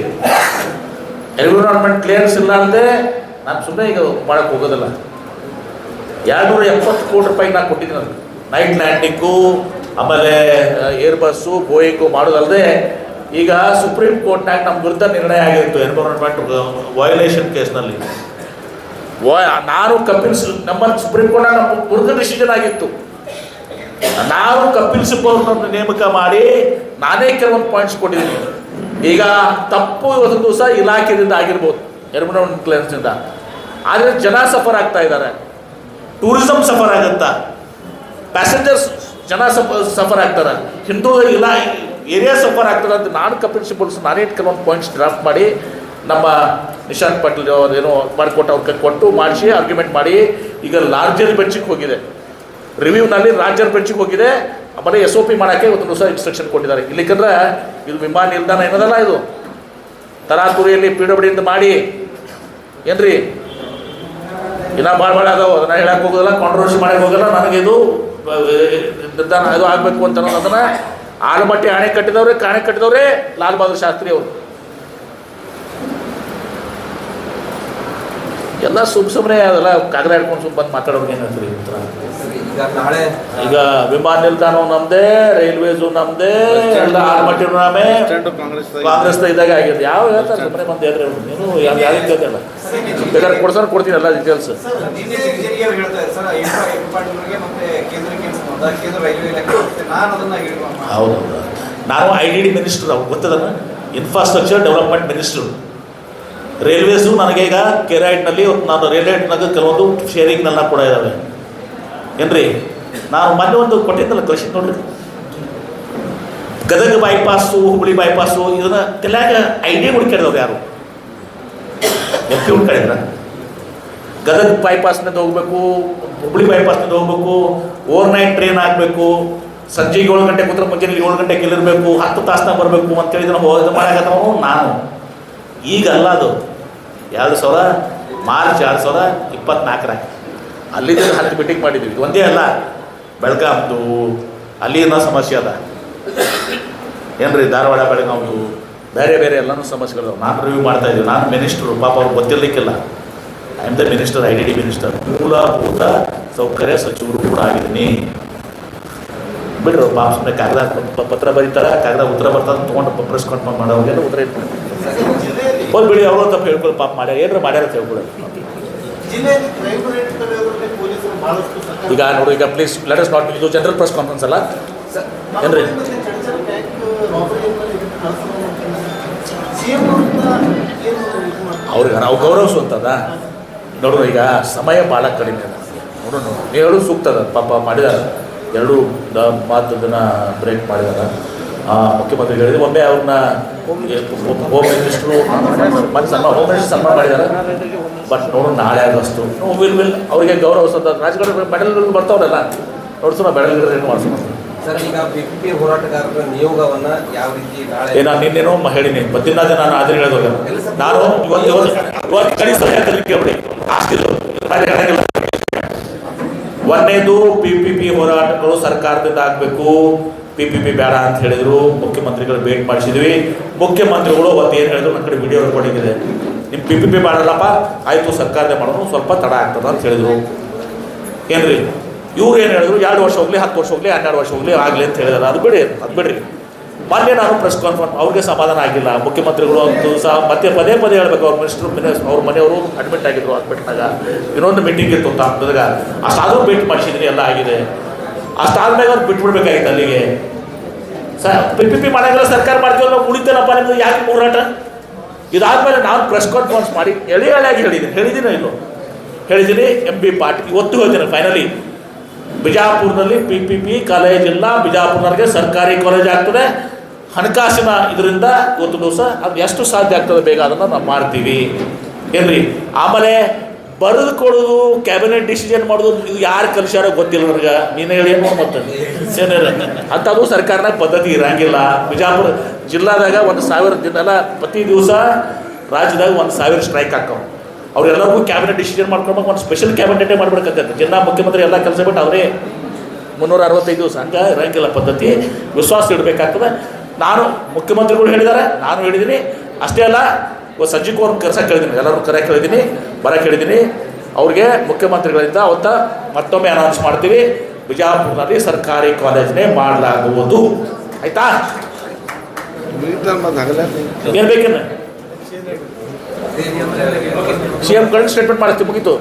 Speaker 1: ಎನ್ವಿರಾನ್ಮೆಂಟ್ ಕ್ಲಿಯರೆನ್ಸ್ ಇಲ್ಲ ಅಂದರೆ ನಾನು ಸುಮ್ಮನೆ ಈಗ ಮಾಡೋಕ್ಕೆ ಹೋಗೋದಿಲ್ಲ. 270 ಕೋಟಿ ರೂಪಾಯಿ ನಾನು ಕೊಟ್ಟಿದ್ದೀನಿ ಅದು. ನೈಟ್ ಲ್ಯಾಂಡಿಂಗು, ಆಮೇಲೆ ಏರ್ ಬಸ್ಸು, ಬೋಯಿಂಗು ಮಾಡೋದಲ್ಲದೆ ಈಗ ಸುಪ್ರೀಂ ಕೋರ್ಟ್ನಾಗ ನಮ್ಮ ವಿರುದ್ಧ ನಿರ್ಣಯ ಆಗಿತ್ತು ಎನ್ವಿರಾನ್ಮೆಂಟ್ ವಯೋಲೇಷನ್ ಕೇಸ್ನಲ್ಲಿ. ನಾನು ನಮ್ಮಲ್ಲಿ ಸುಪ್ರೀಂ ಕೋರ್ಟ್ನಾಗ ನಮ್ಮ ವಿರುದ್ಧ ಡಿಸಿಷನ್ ಆಗಿತ್ತು. ನಾವು ಕಪಿಲ್ ಸಿಬ್ಬಲ್ ಅವ್ರನ್ನ ನೇಮಕ ಮಾಡಿ ನಾನೇ ಕೆಲವೊಂದು ಪಾಯಿಂಟ್ಸ್ ಕೊಟ್ಟಿದ್ದೀನಿ. ಈಗ ತಪ್ಪು ಇವತ್ತು ದಿವಸ ಇಲಾಖೆಯಿಂದ ಆಗಿರ್ಬೋದು ಎನ್ವಿರಾನ್ಮೆಂಟ್ ಕ್ಲಿಯರೆನ್ಸ್ನಿಂದ, ಆದರೆ ಜನ ಸಫರ್ ಆಗ್ತಾ ಇದ್ದಾರೆ, ಟೂರಿಸಮ್ ಸಫರ್ ಆಗುತ್ತಾ, ಪ್ಯಾಸೆಂಜರ್ಸ್ ಜನ ಸಫರ್ ಆಗ್ತಾರೆ, ಹಿಂದೂ ಏರಿಯಾ ಸಫರ್ ಆಗ್ತಾರೆ ಅಂತ ನಾನು ಕಪಿಲ್ ಸಿಬ್ಬಲ್ಸ್ ನಾನೇ ಕೆಲವೊಂದು ಪಾಯಿಂಟ್ಸ್ ಡ್ರಾಫ್ಟ್ ಮಾಡಿ ನಮ್ಮ ನಿಶಾಂತ್ ಪಾಟೀಲ್ ಏನೋ ಮಾಡಿಕೊಟ್ಟು ಅವ್ರ ಕೊಟ್ಟು ಮಾಡಿಸಿ ಆರ್ಗ್ಯುಮೆಂಟ್ ಮಾಡಿ ಈಗ ಲಾರ್ಜರ್ ಬೆಂಚಿಗೆ ಹೋಗಿದೆ, ರಿವ್ಯೂನಲ್ಲಿ ರಾಜ್ಯದ ಬೆಂಚಿಗೆ ಹೋಗಿದೆ. ಆಮೇಲೆ SOP ಮಾಡೋಕ್ಕೆ ಇವತ್ತು ಹೊಸ ಇನ್ಸ್ಟ್ರಕ್ಷನ್ ಕೊಟ್ಟಿದ್ದಾರೆ. ಇಲ್ಲಿಕಂದ್ರೆ ಇದು ವಿಮಾನ ನಿಲ್ದಾಣ ಏನದಲ್ಲ, ಇದು ತರಾತುರಿಯಲ್ಲಿ PWD ಮಾಡಿ ಏನ್ರಿ ಇನ್ನೂ ಭಾಳ ಅದಾವೆ, ಅದನ್ನು ಹೇಳಕ್ಕೆ ಹೋಗೋದಿಲ್ಲ, ಕಾಂಟ್ರವರ್ಸಿ ಮಾಡೋಕ್ಕೆ ಹೋಗೋಲ್ಲ. ನನಗೆ ಇದು ನಿರ್ಧಾರ ಇದು ಆಗಬೇಕು ಅಂತ ಅನ್ನೋದನ್ನು ಆಲಮಟ್ಟಿ ಅಣೆ ಕಟ್ಟಿದವ್ರೆ ಲಾಲ್ ಬಹದ್ದೂರ್ ಶಾಸ್ತ್ರಿ ಅವರು ಎಲ್ಲ ಸುಮ್ಮನೆ ಅದೆಲ್ಲ ಕಾಗದ ಹಿಡ್ಕೊಂಡು ಬಂದು ಮಾತಾಡೋರಿಗೆ ಏನಂತೀರಿ. ಈಗ ವಿಮಾನ ನಿಲ್ದಾಣ ನಮ್ದೇ, ರೈಲ್ವೇಸು ನಮ್ದೇ, ಎಲ್ಲ ಆಲಮಟ್ಟಿ ನಾಮೇ ಕಾಂಗ್ರೆಸ್ ಇದ್ದಾಗ ಆಗಿದೆ. ಯಾವ ಹೇಳ್ತಾರೆ ಸುಮ್ಮನೆ ಬಂದು ಹೇಳ್ರಿ ಅವ್ರು, ನೀನು ಯಾರಿಗೆ ಕೇಳ್ತಿಲ್ಲ, ಬೇಕಾದ್ರೆ ಕೊಡ್ತೀನಿ ಎಲ್ಲ ಡೀಟೇಲ್ಸ್. ಹೌದು, ನಾನು IDD ಮಿನಿಸ್ಟರ್, ಅವ್ರು ಗೊತ್ತದನ್ನ, ಇನ್ಫ್ರಾಸ್ಟ್ರಕ್ಚರ್ ಡೆವಲಪ್ಮೆಂಟ್ ಮಿನಿಸ್ಟ್ರು. ರೈಲ್ವೇಸು ನನಗೆ ಈಗ ಕೆರೈಟ್ನಲ್ಲಿ ನಾನು ರೈಲ್ವೇಟ್ನಾಗ ಕೆಲವೊಂದು ಶೇರಿಂಗ್ನೆಲ್ಲ ಕೂಡ ಇದ್ದಾವೆ ಏನ್ರಿ. ನಾನು ಮೊನ್ನೆ ಒಂದು ಕೊಟ್ಟಿದ್ದಲ್ಲ ಕಳಿಸಿ ನೋಡ್ರಿ, ಗದಗ ಬೈಪಾಸು, ಹುಬ್ಬಳ್ಳಿ ಬೈಪಾಸು, ಇದನ್ನ ತಲೆಯಾಗ ಐಡಿಯಾ ಹುಡುಕಿಡಿದವ್ರು ಯಾರು MP ಹುಡ್ಕಾಡಿದ್ರ. ಗದಗ ಬೈಪಾಸ್ನಿಂದ ಹೋಗ್ಬೇಕು, ಹುಬ್ಬಳ್ಳಿ ಬೈಪಾಸ್ನಿಂದ ಹೋಗ್ಬೇಕು, ಓವರ್ನೈಟ್ ಟ್ರೈನ್ ಆಗಬೇಕು, ಸಂಜೆ 7 ಗಂಟೆ ಕೂತ್ರೆ ಮುಂಜಾನೆ 7 ಗಂಟೆಗೆ ಇಲ್ಲಿರಬೇಕು, 10 ತಾಸನಾಗ ಬರಬೇಕು ಅಂತೇಳಿ ಇದನ್ನು ಹೋಗಿ ಮಾಡಕತ್ತವನು ನಾನು. ಈಗಲ್ಲ, ಅದು 2000 ಮಾರ್ಚ್ 2024 ಅಲ್ಲಿದ್ದ 10 ಮೀಟಿಂಗ್ ಮಾಡಿದ್ವಿ. ಒಂದೇ ಅಲ್ಲ, ಬೆಳಗಾಮ್ದು ಅಲ್ಲಿ ಏನೋ ಸಮಸ್ಯೆ ಅದ ಏನ್ರಿ, ಧಾರವಾಡ ಬೆಳಗಾವ್ದು ಬೇರೆ ಬೇರೆ ಎಲ್ಲನೂ ಸಮಸ್ಯೆಗಳು ನಾನು ರಿವ್ಯೂ ಮಾಡ್ತಾ ಇದ್ದೀವಿ. ನಾನು ಮಿನಿಸ್ಟ್ರು, ಪಾಪ ಅವ್ರು ಗೊತ್ತಿರಲಿಕ್ಕಿಲ್ಲ. I am the minister, IDD minister, ಮೂಲಭೂತ ಸೌಕರ್ಯ ಸಚಿವರು ಕೂಡ ಆಗಿದ್ದೀನಿ. ಬಿಡ್ರಿ ಪಾಪ, ಸುಮ್ಮನೆ ಕಾಗದ ಪತ್ರ ಬರೀತಾರೆ, ಕಾಗದ ಉತ್ತರ ಬರ್ತಾರೆ ತೊಗೊಂಡು ಪ್ರೆಸ್ ಕಾನ್ಫರೆನ್ಸ್ ಮಾಡೋರಿಗೆಲ್ಲ ಉತ್ತರ ಇಟ್ಕೊಂಡು ಹೋಗಿ ಬಿಡಿ. ಅವರು ತಪ್ಪು ಹೇಳ್ಕೊಳ್ಳಿ, ಪಾಪ ಮಾಡ್ಯಾರ, ಏನಾರು ಮಾಡ್ಯಾರ ಅಂತ ಹೇಳ್ಕೊಳ್ಳಿ. ಈಗ ನೋಡಿ, ಈಗ ಪ್ಲೀಸ್ ಲೆಟ್ ಅಸ್ ನಾಟ್, ಇದು ಜನರಲ್ ಪ್ರೆಸ್ ಕಾನ್ಫರೆನ್ಸ್ ಅಲ್ಲ ಏನ್ರಿ. ಅವ್ರಿಗೆ ನಾವು ಗೌರವಿಸುವಂಥದ್ದ ನೋಡು. ಈಗ ಸಮಯ ಭಾಳ ಕಡಿಮೆ ಅದ ನೋಡೋಣ. ನೀವು ಹೇಳೋದು ಸೂಕ್ತ ಅದ, ಪಾಪ ಮಾಡಿದಾರೆ, ಎರಡೂ ಮಾತದನ್ನು ಬ್ರೇಕ್ ಮಾಡಿದಾರೆ. ಮುಖ್ಯಮಂತ್ರಿ ಹೇಳಿದ್ರು, ಒಮ್ಮೆ ಅವ್ರನ್ನ ಹೋಮ್ ಮಿನಿಸ್ಟ್ರು ಹೋಮ್ ಮಿನಿಸ್ಟರ್ ಸನ್ಮಾನ ಮಾಡಿದ್ದಾರೆ. ಬಟ್ ನೋಡು, ನಾಳೆ ಆಗಷ್ಟು ವಿಲ್ ಅವರಿಗೆ ಗೌರವಿಸೋದು ರಾಜಕಾರಣ ಮೆಡಲ್ಗಳು ಬರ್ತಾವ್ರಲ್ಲ, ನೋಡ್ಸೋಣ, ಮೆಡಲ್ಗಳು ಏನು ಮಾಡ್ಸೋಣ.
Speaker 5: ಸರ್, ಈಗ PPP ಹೋರಾಟಗಾರರ ನಿಯೋಗವನ್ನು ಯಾವ ರೀತಿ ನಾಳೆ
Speaker 1: ನಾನು ನಿನ್ನೇನೋ ಹೇಳಿನಿ, ಬದ್ದಿನಾದ ನಾನು ಆದ್ರೆ ಹೇಳಿದಾಗ ನಾನು ಇವತ್ತು ಕಳಿಸ್ತಾರೆ ಕೇಳಿ ಅಷ್ಟಿಲ್ಲ. ಒಂದನೇದು PPP ಹೋರಾಟಗಳು ಸರ್ಕಾರದಿಂದ ಆಗಬೇಕು, PPP ಬೇಡ ಅಂತ ಹೇಳಿದರು. ಮುಖ್ಯಮಂತ್ರಿಗಳು ಭೇಟಿ ಮಾಡಿಸಿದ್ವಿ. ಮುಖ್ಯಮಂತ್ರಿಗಳು ಅವತ್ತು ಏನು ಹೇಳಿದ್ರು, ನನ್ನ ಕಡೆ ವಿಡಿಯೋ ರೆಕಾರ್ಡಿಂಗ್ ಇದೆ. ನಿಮ್ಮ PPP ಬೇಡಲ್ಲಪ್ಪ, ಆಯಿತು ಸರ್ಕಾರದೇ ಮಾಡೋದು, ಸ್ವಲ್ಪ ತಡ ಆಗ್ತದೆ ಅಂತ ಹೇಳಿದರು. ಏನ್ರಿ, ಇವ್ರು ಏನು ಹೇಳಿದ್ರು, 2 ವರ್ಷ ಹೋಗಲಿ, 10 ವರ್ಷ ಹೋಗಲಿ, 12 ವರ್ಷ ಹೋಗಲಿ ಆಗಲಿ ಅಂತ ಹೇಳಿದಾರೆ. ಅದು ಬಿಡ್ರಿ. ಮೊನ್ನೆ ನಾನು ಪ್ರೆಸ್ ಕಾನ್ಫರೆನ್ಸ್, ಅವ್ರಿಗೆ ಸಮಾಧಾನ ಆಗಿಲ್ಲ. ಮುಖ್ಯಮಂತ್ರಿಗಳು ಅಂತೂ ಸಹ ಮತ್ತೆ ಪದೇ ಹೇಳ್ಬೇಕು. ಅವ್ರ ಮಿನಿಸ್ಟ್ರು ಅವ್ರ ಮನೆಯವರು ಅಡ್ಮಿಟ್ ಆಗಿದ್ರು ಹಾಸ್ಪಿಟ್ಲಾಗ. ಇನ್ನೊಂದು ಮೀಟಿಂಗ್ ಇತ್ತು ಅಂತ ಅಂದಾಗ ಅಷ್ಟಾದರೂ ಭೇಟಿ ಮಾಡಿಸಿದ್ರಿ, ಎಲ್ಲ ಆಗಿದೆ. ಅಷ್ಟಾದ್ಮೇಲೆ ಅವ್ರು ಬಿಟ್ಬಿಡ್ಬೇಕಾಗಿತ್ತು ಅಲ್ಲಿಗೆ. PPP ಮಾಡೋಂಗಿಲ್ಲ, ಸರ್ಕಾರ ಮಾಡ್ತೀವಲ್ಲ, ನಾವು ಉಳಿತೇನಪ್ಪ ನಿಮ್ಮದು ಯಾಕೆ ಹೋರಾಟ. ಇದಾದ್ಮೇಲೆ ನಾನು ಪ್ರೆಸ್ ಕಾನ್ಫರೆನ್ಸ್ ಮಾಡಿ ಎಳೆಯಾಗಿ ಹೇಳಿದ್ದೀನಿ. MB ಪಾಟೀಲ್ ಇವತ್ತು ಹೇಳ್ತೀನಿ, ಫೈನಲಿ ಬಿಜಾಪುರದಲ್ಲಿ PPP ಕಾಲೇಜ್ ಇಲ್ಲ, ಬಿಜಾಪುರನವ್ರಿಗೆ ಸರ್ಕಾರಿ ಕಾಲೇಜ್ ಆಗ್ತದೆ. ಹಣಕಾಸಿನ ಇದರಿಂದ ಇವತ್ತು ದಿವಸ ಅದು ಎಷ್ಟು ಸಾಧ್ಯ ಆಗ್ತದೆ ಬೇಗ ಅದನ್ನು ನಾವು ಮಾಡ್ತೀವಿ ಏನ್ರಿ. ಆಮೇಲೆ ಬರೆದು ಕೊಡೋದು, ಕ್ಯಾಬಿನೆಟ್ ಡಿಸಿಷನ್ ಮಾಡೋದು, ಇದು ಯಾರು ಕಲಿಸ್ಯಾರೋ ಗೊತ್ತಿಲ್ಲ ನನಗೆ. ನೀನು ಹೇಳಿ ಏನು ಮತ್ತೆ ಅಂಥದ್ದು ಸರ್ಕಾರನಾಗ ಪದ್ಧತಿ ಇರಂಗಿಲ್ಲ. ಬಿಜಾಪುರ ಜಿಲ್ಲಾದಾಗ 1000 ದಿನ ಪ್ರತಿ ದಿವಸ ರಾಜ್ಯದಾಗ 1000 ಸ್ಟ್ರೈಕ್ ಹಾಕವು. ಅವರೆಲ್ಲರಿಗೂ ಕ್ಯಾಬಿನೆಟ್ ಡಿಸಿಷನ್ ಮಾಡ್ಕೊಬೇಕು, ಒಂದು ಸ್ಪೆಷಲ್ ಕ್ಯಾಬಿನೆಟೇ ಮಾಡ್ಬೇಕಾಗತ್ತೆ. ಜಿಲ್ಲಾ ಮುಖ್ಯಮಂತ್ರಿ ಎಲ್ಲ ಕೆಲಸ ಬಿಟ್ಟು ಅವರೇ 365 ದಿವಸ ಹಂಗೆ ಇರಂಗಿಲ್ಲ ಪದ್ಧತಿ. ವಿಶ್ವಾಸ ಇಡಬೇಕಾಗ್ತದೆ. ನಾನು ಮುಖ್ಯಮಂತ್ರಿಗಳು ಹೇಳಿದ್ದಾರೆ, ನಾನು ಹೇಳಿದ್ದೀನಿ. ಅಷ್ಟೇ ಅಲ್ಲ, ಸಂಜೆಗೂ ಅವ್ರನ್ನ ಕರ್ಸಕ್ಕೆ ಹೇಳಿದ್ದೀನಿ, ಎಲ್ಲರೂ ಕರೆಯಕ್ಕೆ ಹೇಳಿದ್ದೀನಿ, ಬರೋಕ್ಕೆ ಹೇಳಿದ್ದೀನಿ. ಅವ್ರಿಗೆ ಮುಖ್ಯಮಂತ್ರಿಗಳಿಂದ ಅವತ್ತ ಮತ್ತೊಮ್ಮೆ ಅನೌನ್ಸ್ ಮಾಡ್ತೀವಿ, ಬಿಜಾಪುರದಲ್ಲಿ ಸರ್ಕಾರಿ ಕಾಲೇಜನ್ನೇ ಮಾಡಲಾಗುವುದು. ಆಯ್ತಾ? ಏನು ಬೇಕೇನು CM ಕರೆಂಟ್ ಸ್ಟೇಟ್ಮೆಂಟ್ ಮಾಡಿಸ್ತೀವಿ, ಮುಗೀತು.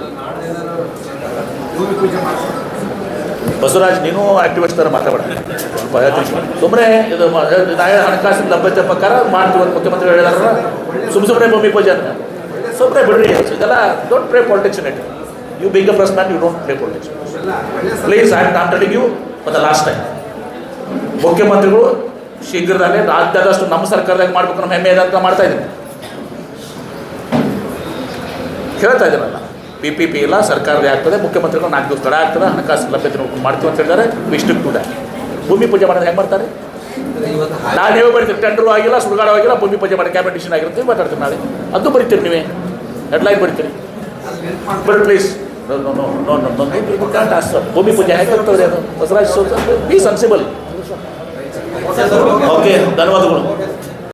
Speaker 1: ಬಸವರಾಜ್, ನೀನು ಆಕ್ಟಿವಿಸ್ಟ್ ಥರ ಮಾತಾಡ, ಸ್ವಲ್ಪ ಹೇಳ್ತೀನಿ. ಸುಮ್ಮನೆ ಇದು ಹಣಕಾಸಿನ ಲಭ್ಯತೆ ಪ್ರಕಾರ ಮಾಡ್ತೀವಿ ಅಂತ ಮುಖ್ಯಮಂತ್ರಿ ಹೇಳಿದಾರ. ಸುಮ್ಮನೆ ಭೂಮಿ ಪೂಜೆ ಅಂತ ಸುಮ್ಮನೆ ಬಿಡ್ರಿ. ಇದೆಲ್ಲ don't play politics in it. You being a press man, you don't play politics please. I am telling you for the last time. ಮುಖ್ಯಮಂತ್ರಿಗಳು ಶೀಘ್ರದಲ್ಲೇ ರಾಜ್ಯದಷ್ಟು ನಮ್ಮ ಸರ್ಕಾರದಾಗ ಮಾಡ್ಬೇಕು, ನಮ್ಮ ಹೆಮ್ಮೆ ಅಂತ ಮಾಡ್ತಾ ಇದ್ದೀನಿ, ಹೇಳ್ತಾ ಇದ್ದೀನಲ್ಲ. PPP ಇಲ್ಲ, ಸರ್ಕಾರದೇ ಆಗ್ತದೆ. ಮುಖ್ಯಮಂತ್ರಿಗಳು 4 ದಿವಸ ತಡ ಆಗ್ತದೆ, ಹಣಕಾಸು ಲಭ್ಯತೆ ಮಾಡ್ತೀವಿ ಅಂತ ಹೇಳಿದ್ದಾರೆ. ವಿಷ್ಣು ಕೂಡ ಭೂಮಿ ಪೂಜೆ ಮಾಡೋದು ಹೆಂಗೆ ಮಾಡ್ತಾರೆ? ನಾನು ನೀವು ಬರೀತೀರಿ, ಟೆಂಡರು ಆಗಿಲ್ಲ, ಸುಡುಗಾಡು ಆಗಿಲ್ಲ, ಭೂಮಿ ಪೂಜೆ ಮಾಡಿ ಕ್ಯಾಬಿನೆಟ್ ಡಿಸಿಷನ್ ಆಗಿರ್ತೀವಿ, ಮಾತಾಡ್ತೀವಿ. ನಾಳೆ ಅದು ಬರೀತೀರಿ, ನೀವೇ ಹೆಡ್ಲೈನ್ ಬರೀತೀರಿ. ಬಟ್ ಪ್ಲೀಸ್ ಭೂಮಿ ಪೂಜೆ ಹೇಗೆ ಆಗ್ತದೆ ಅದು? Basavaraj B sensible. ಓಕೆ, ಧನ್ಯವಾದಗಳು.